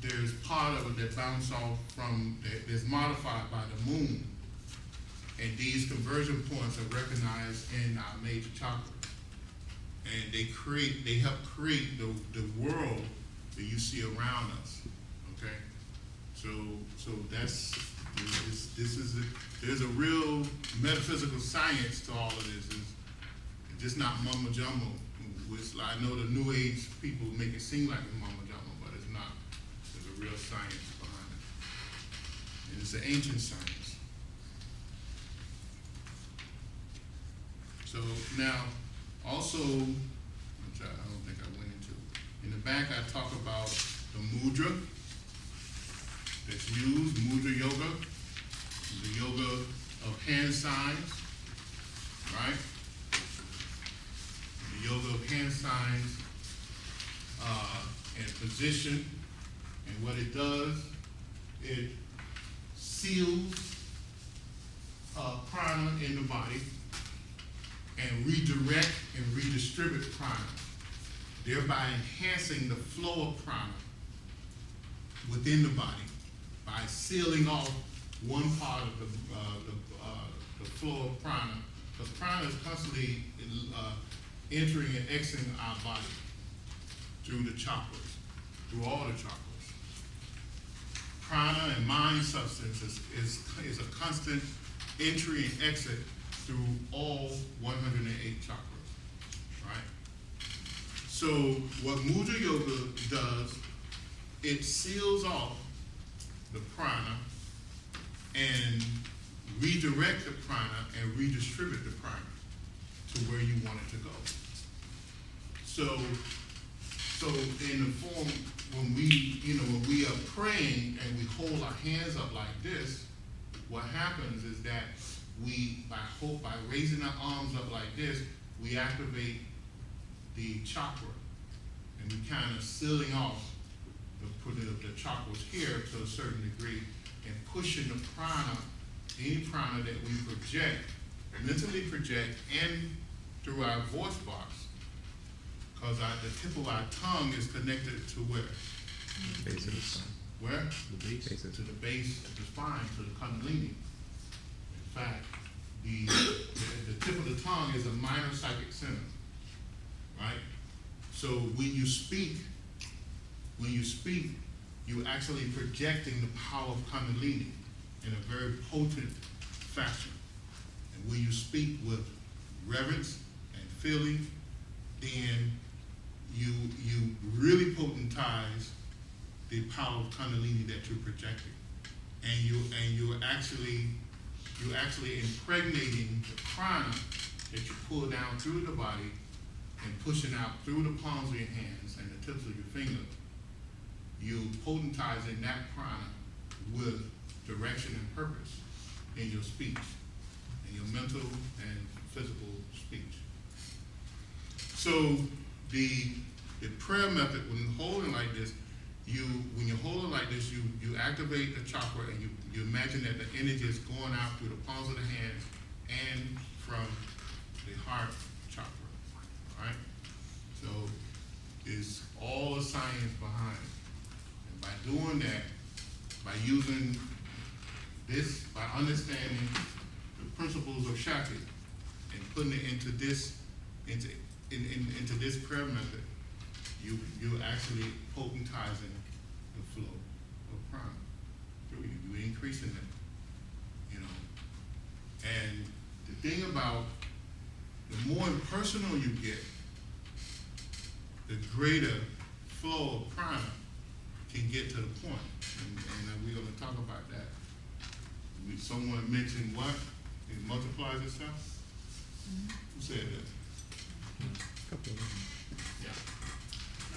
There's part of it that bounces off that's modified by the moon. And these conversion points are recognized in our major chakras. And they help create the world that you see around us. Okay? So there's a real metaphysical science to all of this. It's just not mumbo jumbo. I know the New Age people make it seem like it's mumbo jumbo, but it's not. There's a real science behind it. And it's an ancient science. So now, also, which I don't think I went into, in the back I talk about the mudra that's used, mudra yoga, the yoga of hand signs, right? The yoga of hand signs and position, and what it does, it seals prana in the body and redirect and redistribute prana, thereby enhancing the flow of prana within the body by sealing off one part of the flow of prana, because prana is constantly entering and exiting our body through the chakras, through all the chakras. Prana and mind substance is a constant entry and exit through all 108 chakras, right? So what Mudra Yoga does, it seals off the prana and redirect the prana and redistribute the prana to where you want it to go. So in the form, when we are praying and we hold our hands up like this, what happens is that we, by raising our arms up like this, we activate the chakra, and we kind of sealing off the chakras here to a certain degree, and pushing the prana, any prana that we project, mentally project, and through our voice box, because the tip of our tongue is connected to where? Base of the spine. Where? The base. Base of To the base of the spine, to the kundalini. In fact, the tip of the tongue is a minor psychic center, right? So when you speak, you're actually projecting the power of kundalini in a very potent fashion. And when you speak with reverence and feeling, then you really potentize the power of kundalini that you're projecting, and you're actually impregnating the prana that you pull down through the body and pushing out through the palms of your hands and the tips of your fingers. You potentizing that prana with direction and purpose in your speech, in your mental and physical speech. So the prayer method, when you're holding like this, when you're holding like this, you activate the chakra, and you imagine that the energy is going out through the palms of the hands and from the heart chakra, right? So it's all the science behind it. And by doing that, by using this, by understanding the principles of Shakti and putting it into this prayer method, you're actually potentizing the flow of prana through you. You're increasing it, And the thing about, the more impersonal you get, the greater flow of prana can get to the point. And we're going to talk about that. Someone mentioned what? It multiplies itself? Who said that? Couple of them. Yeah.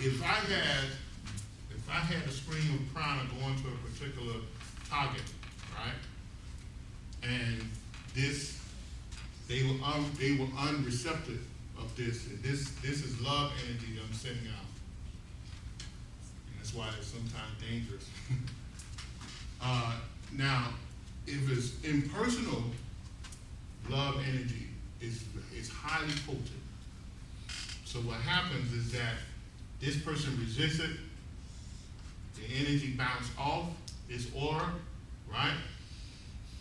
If I had a stream of prana going to a particular target, right? And they were unreceptive of this. And this is love energy that I'm sending out. And that's why it's sometimes dangerous. Now, if it's impersonal, love energy is highly potent. So what happens is that this person resists it, the energy bounces off its aura, right?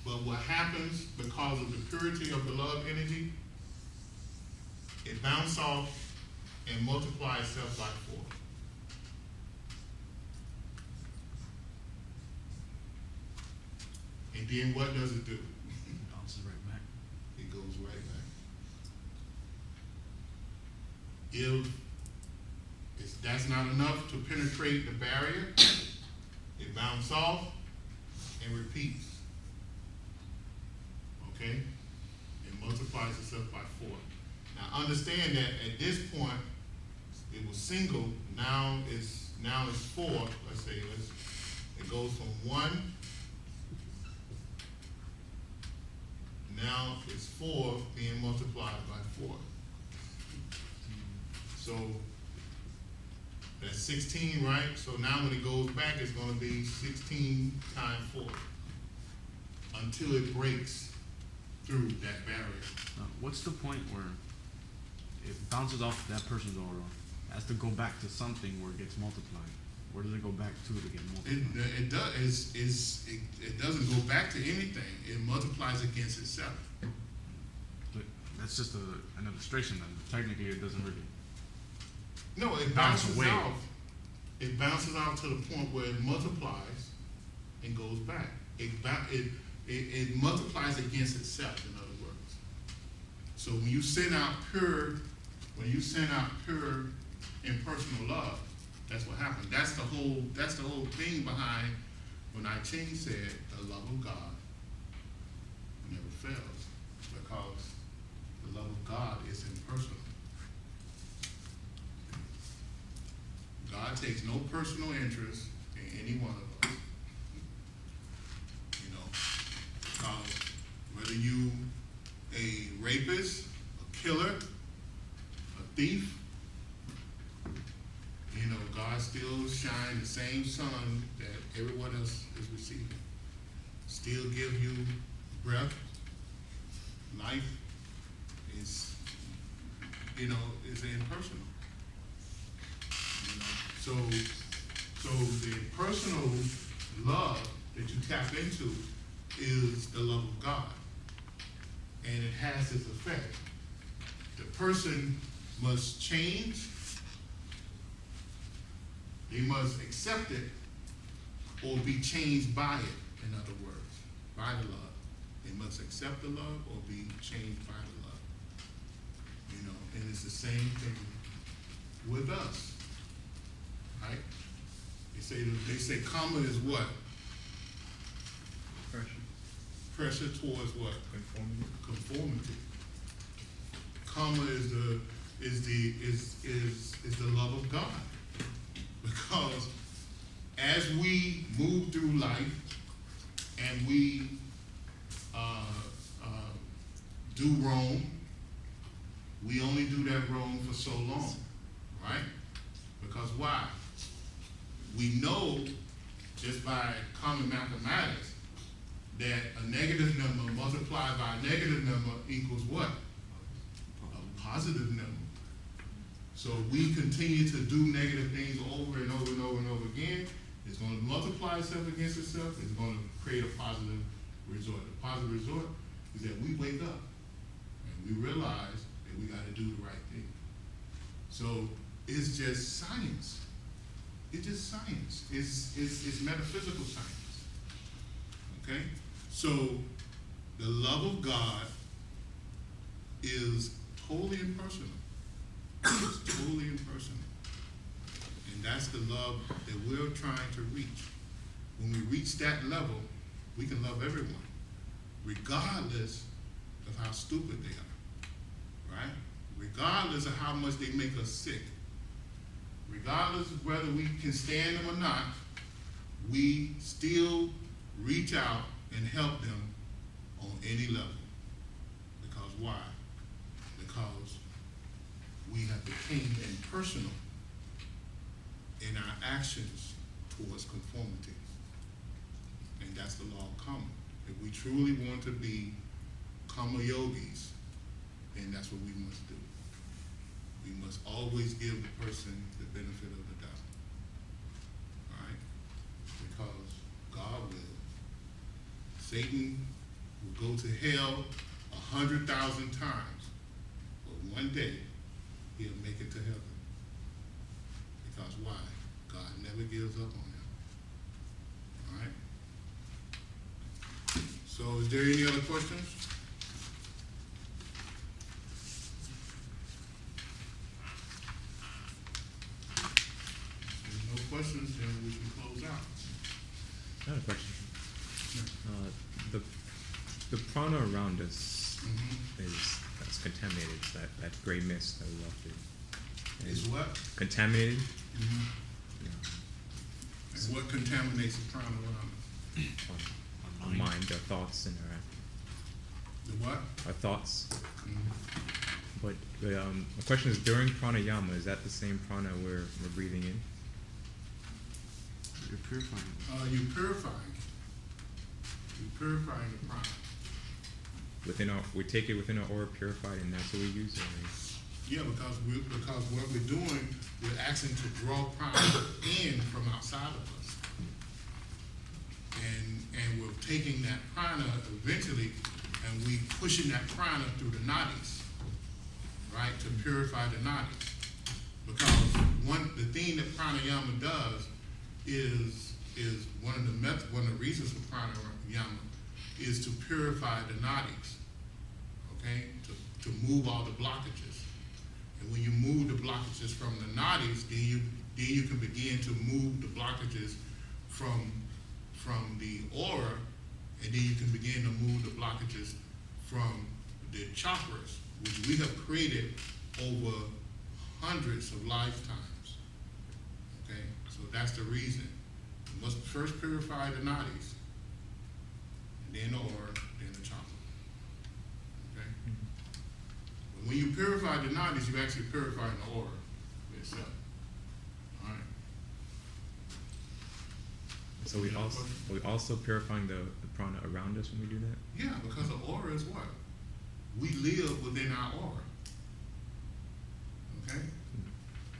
But what happens because of the purity of the love energy, it bounces off and multiplies itself by 4. And then what does it do? Bounces right back. It goes right back. If that's not enough to penetrate the barrier, it bounces off and repeats. Okay? It multiplies itself by 4. Now understand that at this point, it was single, now it's 4. Let's say it goes from 1. Now it's 4 being multiplied by 4. So that's 16, right? So now when it goes back, it's going to be 16 times 4 until it breaks through that barrier. What's the point where it bounces off that person's aura, has to go back to something where it gets multiplied? Where does it go back to get multiplied? It doesn't go back to anything. It multiplies against itself. But that's just an illustration. Then technically, it doesn't really. No, it bounces off. It bounces out to the point where it multiplies and goes back. It multiplies against itself, in other words. So when you send out pure impersonal love, that's what happens. That's the whole thing behind when I Ching said the love of God fails, because the love of God is impersonal. God takes no personal interest in any one of us. You know, because whether you a rapist, a killer, a thief, you know, God still shines the same sun that everyone else is receiving. Still give you breath, life is, you know, is impersonal. You know, so the personal love that you tap into is the love of God, and it has its effect. The person must change. They must accept it or be changed by it, in other words, by the love. They must accept the love or be changed by the love. You know, and it's the same thing with us, right? They say karma is what? Pressure towards what? Conformity. Karma is the love of God. Because as we move through life and we do wrong, we only do that wrong for so long, right? Because why? We know just by common mathematics that a negative number multiplied by a negative number equals what? A positive number. So we continue to do negative things over and over and over and over again. It's going to multiply itself against itself. It's going to create a positive result. The positive result is that we wake up and we realize that we got to do the right thing. So it's just science. It's just science. It's metaphysical science. Okay? So the love of God is totally impersonal. It's totally impersonal. And that's the love that we're trying to reach. When we reach that level, we can love everyone, regardless of how stupid they are, right? Regardless of how much they make us sick. Regardless of whether we can stand them or not, we still reach out and help them on any level. Because why? Because we have become impersonal in our actions towards conformity. And that's the law of karma. If we truly want to be karma yogis, then that's what we must do. We must always give the person the benefit of the doubt. All right? Because God will. Satan will go to hell 100,000 times, but one day he'll make it to heaven. Because why? God never gives up on him. All right? So is there any other questions? If there's no questions, then we can close out. I have a question. The prana around us that's contaminated. It's that gray mist that we walk through. Is what? Contaminated. And what contaminates the prana around us? Our mind, our thoughts, and The what? our thoughts. But the question is, during pranayama, is that the same prana we're breathing in? You're purifying. You're purifying. You're purifying the prana. We take it within our aura purified, and that's what we use. Yeah, because what we're doing, we're asking to draw prana in from outside of us, and we're taking that prana eventually, and we pushing that prana through the nadis, right, to purify the nadis. Because the thing that pranayama does is one of the reasons for pranayama is to purify the nadis, okay, to move all the blockages. And when you move the blockages from the nadis, then you can begin to move the blockages from the aura, and then you can begin to move the blockages from the chakras, which we have created over hundreds of lifetimes. Okay, so that's the reason. You must first purify the nadis, and then the aura, then the chakra. Okay? But when you purify the nadis, you actually purify the aura itself. All right. So we also purifying the prana around us when we do that? Yeah, because the aura is what? We live within our aura. Okay?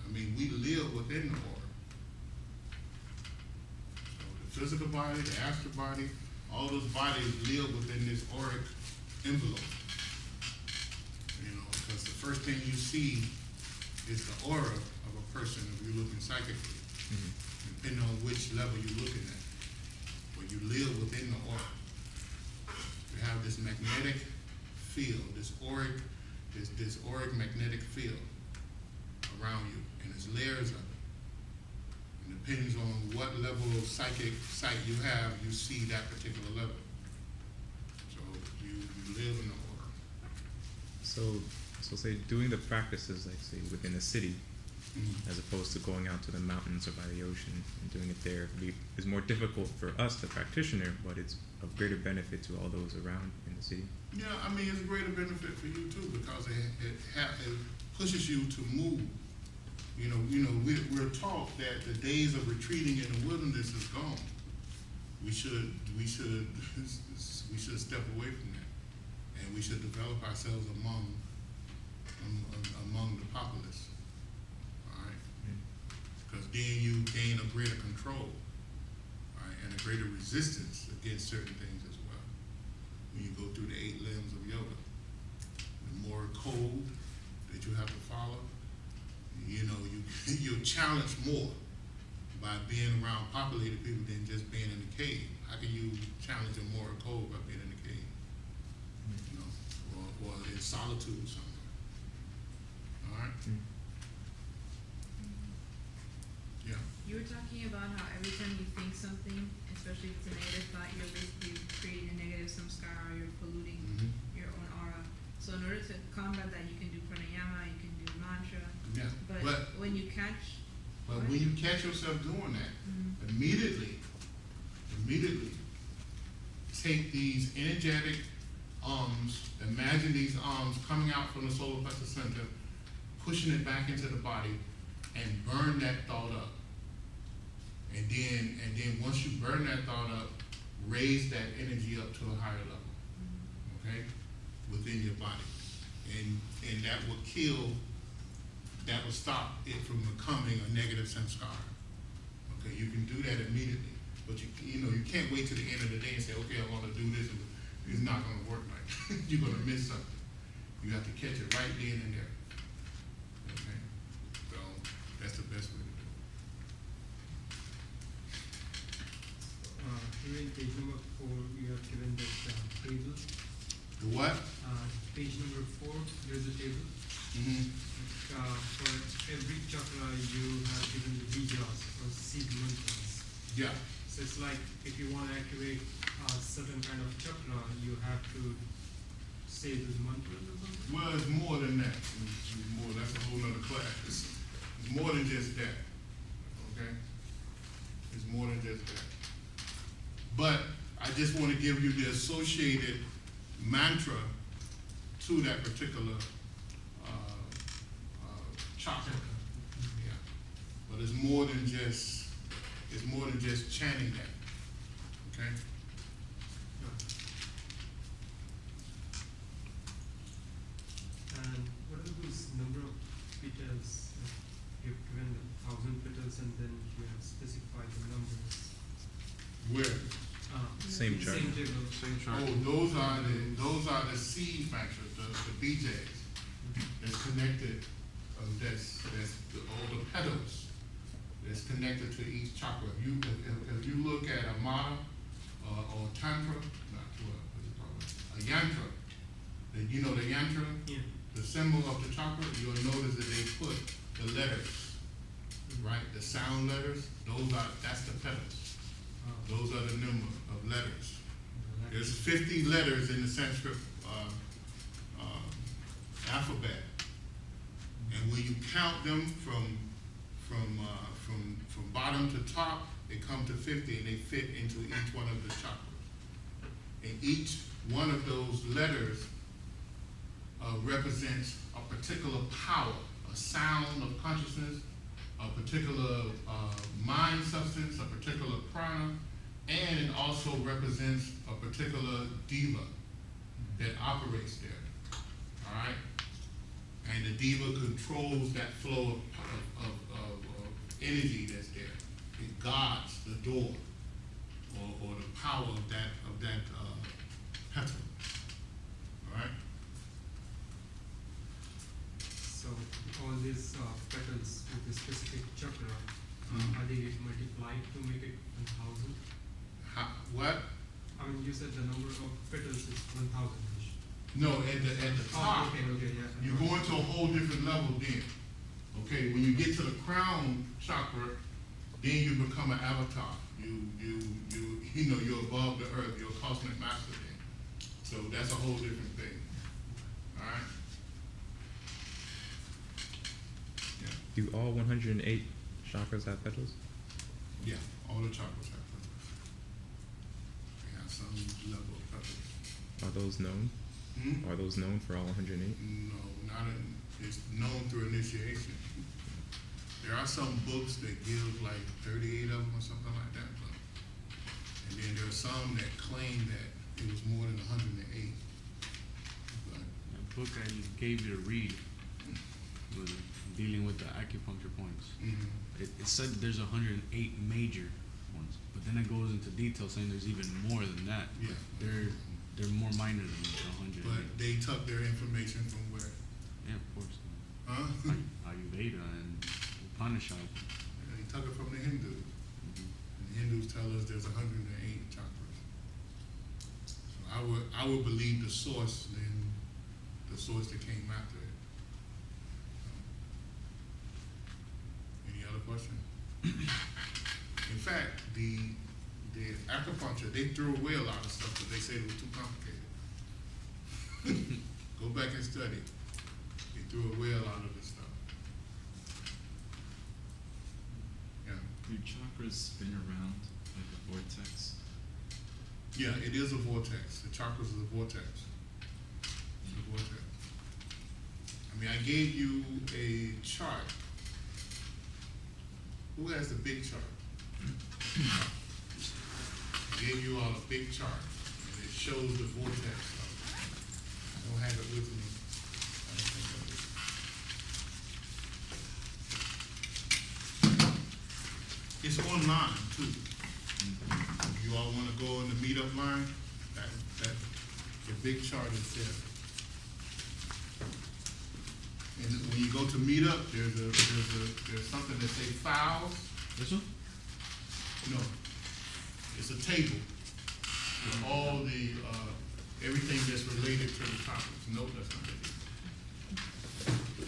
I mean, we live within the aura. So the physical body, the astral body, all those bodies live within this auric envelope. You know, because the first thing you see is the aura of a person if you're looking psychically, depending on which level you're looking at. But you live within the aura. You have this magnetic field, this auric magnetic field around you, and there's layers of it. And depends on what level of psychic sight you have, you see that particular level. So you live in the aura. So say doing the practices, like say within a city, as opposed to going out to the mountains or by the ocean and doing it there, is more difficult for us, the practitioner, but it's of greater benefit to all those around in the city. Yeah, I mean, it's a greater benefit for you too, because it pushes you to move. You know, we're taught that the days of retreating in the wilderness is gone. We should step away from that, and we should develop ourselves among the populace. All right, because then you gain a greater control, all right, and a greater resistance against certain things as well. When you go through the 8 limbs of yoga, the more code that you have to follow, you know, you're challenged more by being around populated people than just being in the cave. How can you challenge a moral code by being in the cave? You know, or in solitude or something. All right? Yeah. You were talking about how every time you think something, especially if it's a negative thought, you're basically creating a negative samskara, you're polluting your own aura. So in order to combat that, you can do pranayama, you can do mantra. Yeah. But when you catch, But when you catch yourself doing that, immediately take these energetic imagine these arms coming out from the solar plexus center, pushing it back into the body, and burn that thought up. And then once you burn that thought up, raise that energy up to a higher level. Okay? Within your body. And that will stop it from becoming a negative samskara. Okay, you can do that immediately. But you can't wait till the end of the day and say, okay, I want to do this, and it's not going to work like that. You're going to miss something. You have to catch it right then and there. Okay? So that's the best way to do it. Here in page number 4, you have given this table. The what? Page number 4, there's a table. For every chakra, you have given the bijas or seed mantras. Yeah. So it's like if you want to activate a certain kind of chakra, you have to say those mantras or something? Well, it's more than that. That's a whole other class. It's more than just that. Okay? It's more than just that. But I just want to give you the associated mantra to that particular chakra. Yeah. But it's more than just chanting that. Okay? And what are those number of petals? You've given 1,000 petals and then you have specified the numbers. Where? Same chart. Same table. Same chart. Oh, those are the seed mantras, the BJs. That's connected. That's all the petals that's connected to each chakra. If you look at a mana or tantra, what's it called? A yantra. You know the yantra, Yeah. the symbol of the chakra. You'll notice that they put the letters, right? The sound letters. That's the petals. Those are the number of letters. There's 50 letters in the Sanskrit alphabet, and when you count them from bottom to top, they come to 50, and they fit into each one of the chakras. And each one of those letters represents a particular power, a sound of consciousness, a particular mind substance, a particular prana, and it also represents a particular diva that operates there. All right? And the diva controls that flow of energy that's there. It guards the door or the power of that petal. All right? So all these petals with the specific chakra, are they multiplied to make it 1,000? What? I mean, you said the number of petals is 1,000-ish. No, at the top. Oh, okay, yeah. You go into a whole different level then. Okay, when you get to the crown chakra, then you become an avatar. You know, you're above the earth. You're a cosmic master then. So that's a whole different thing. All right. Yeah. Do all 108 chakras have petals? Yeah. All the chakras have petals. They have some level of petals. Are those known? Hmm? Are those known for all 108? No, not in, it's known through initiation. There are some books that give like 38 of them or something like that, but, and then there are some that claim that it was more than 108. But, That book I gave you to read was dealing with the acupuncture points. It said there's 108 major ones, but then it goes into detail saying there's even more than that. yeah, They're more minor than the 108. but they took their information from where? Yeah, of course. Huh? Ayurveda and Upanishad. They took it from the Hindus. And the Hindus tell us there's 108 chakras. So I would believe the source than the source that came after it. Any other question? In fact, the acupuncture, they threw away a lot of stuff because they said it was too complicated. Go back and study. They threw away a lot of this stuff. Yeah. Do chakras spin around like a vortex? Yeah, it is a vortex. The chakras is a vortex. It's a vortex. I mean, I gave you a chart. Who has the big chart? I gave you all a big chart, and it shows the vortex. I don't have it with me. I don't think I do. It's online too. If you all want to go in the meetup line, that the big chart is there. And when you go to meetup, there's something that say files. This one? No, it's a table with all the everything that's related to the topics. No, that's not it.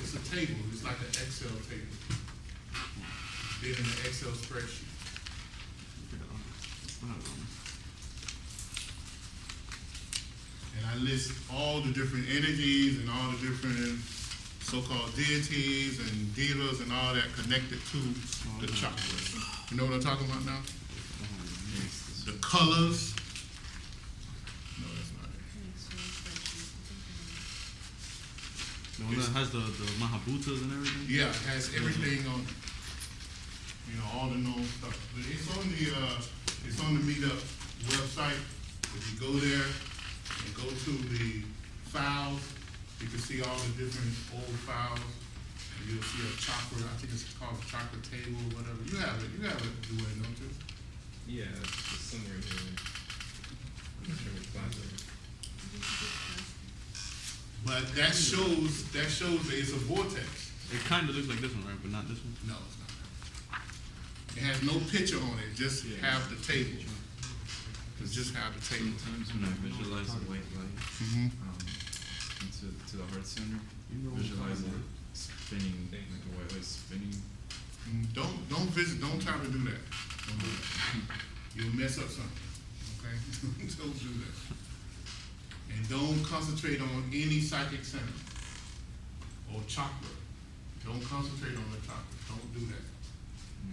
It's a table. It's like an Excel table. Then in an Excel spreadsheet. And I list all the different energies and all the different so-called deities and divas and all that connected to the chakras. You know what I'm talking about now? The colors. No, that's not it. The one that has the Mahabhutas and everything? Yeah, it has everything on it. You know, all the known stuff. But it's on the Meetup website. If you go there and go to the files, you can see all the different old files. And you'll see a chakra, I think it's called a chakra table or whatever. You have it, Dwayne, don't you? Yeah, it's somewhere here. I'm not sure what class it is. But that shows that it's a vortex. It kind of looks like this one, right? But not this one? No, it's not. It has no picture on it, just have the table. It's just have the table. Sometimes when I visualize a white light into the heart center, visualize it spinning, like a white light spinning. Don't try to do that. Don't do that. You'll mess up something. Okay? Don't do that. And don't concentrate on any psychic center or chakra. Don't concentrate on the chakra. Don't do that.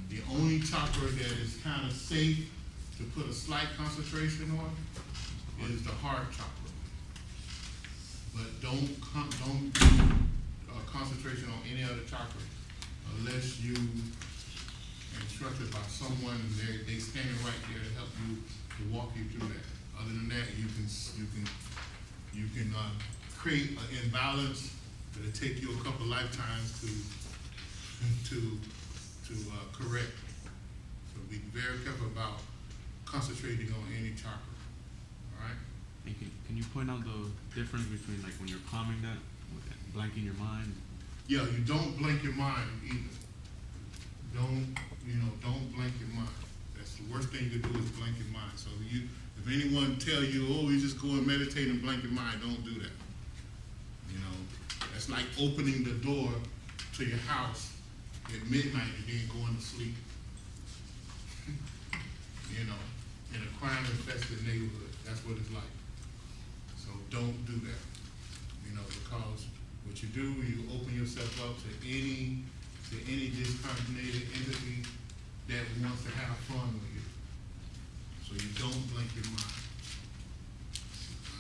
The only chakra that is kind of safe to put a slight concentration on is the heart chakra. But don't do concentration on any other chakra unless you instructed by someone and they standing right there to help you, to walk you through that. Other than that, you can create an imbalance that'll take you a couple lifetimes to correct. So be very careful about concentrating on any chakra. All right? And can you point out the difference between like when you're calming that, blanking your mind? Yeah, you don't blank your mind either. Don't blank your mind. That's the worst thing you can do is blank your mind. So if anyone tell you, oh, you just go and meditate and blank your mind, don't do that. That's like opening the door to your house at midnight and then going to sleep. In a crime-infested neighborhood, that's what it's like. So don't do that. Because what you do, you open yourself up to any discontinued entity that wants to have fun with you. So you don't blank your mind.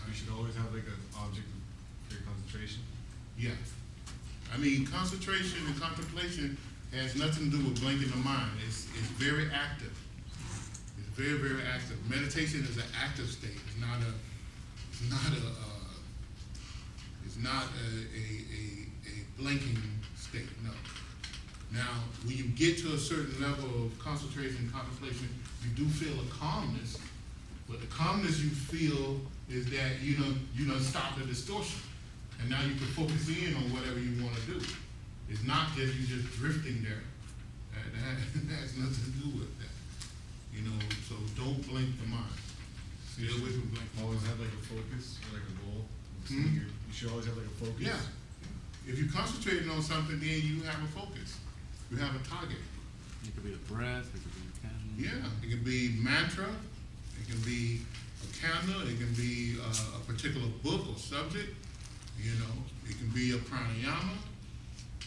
You should always have like an object for your concentration. Yeah. Concentration and contemplation has nothing to do with blanking the mind. It's very active. It's very, very active. Meditation is an active state. It's not a blanking state. No. Now, when you get to a certain level of concentration and contemplation, you do feel a calmness, but the calmness you feel is that you stop the distortion, and now you can focus in on whatever you want to do. It's not just you just drifting there. That has nothing to do with that. So don't blink the mind. Stay away from blinking. Always have like a focus or like a goal. Hmm? You should always have like a focus. Yeah. If you're concentrating on something, then you have a focus. You have a target. It could be the breath, it could be the candle. Yeah, it can be mantra, it can be a candle, it can be a particular book or subject, it can be a pranayama,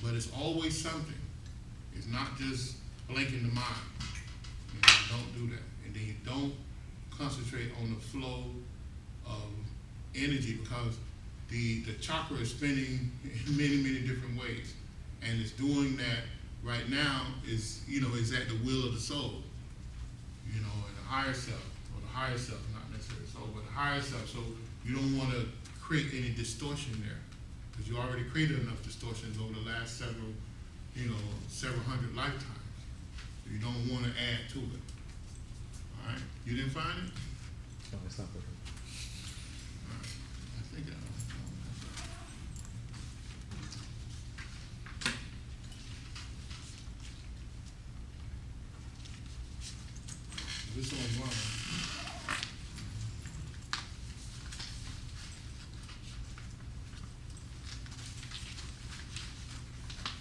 but it's always something. It's not just blanking the mind. Don't do that. And then you don't concentrate on the flow of energy because the chakra is spinning in many, many different ways. And it's doing that right now is at the will of the soul, and the higher self, or the higher self, not necessarily soul, but the higher self. So you don't want to create any distortion there, because you already created enough distortions over the last several hundred lifetimes. So you don't want to add to it. All right, you didn't find it? No, it's not perfect. All right, I think I. This online.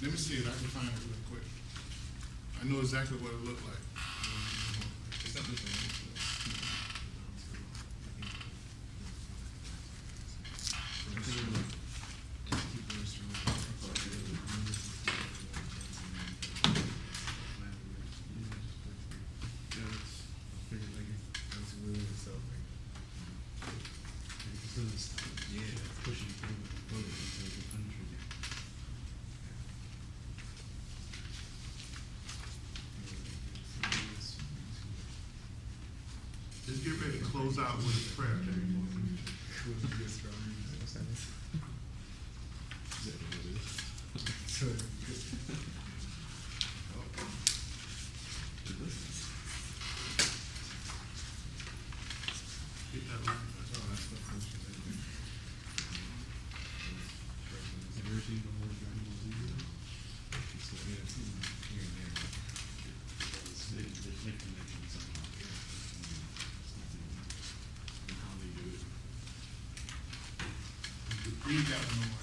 Let me see if I can find it real quick. I know exactly what it looked like. It's not this one. That's really itself. Pushing through the bullet into the country. Let's get ready to close out with a prayer. Get that open. Have you ever seen the whole Dragon Ball Z video? There's like connections somehow. And how they do it. Read that one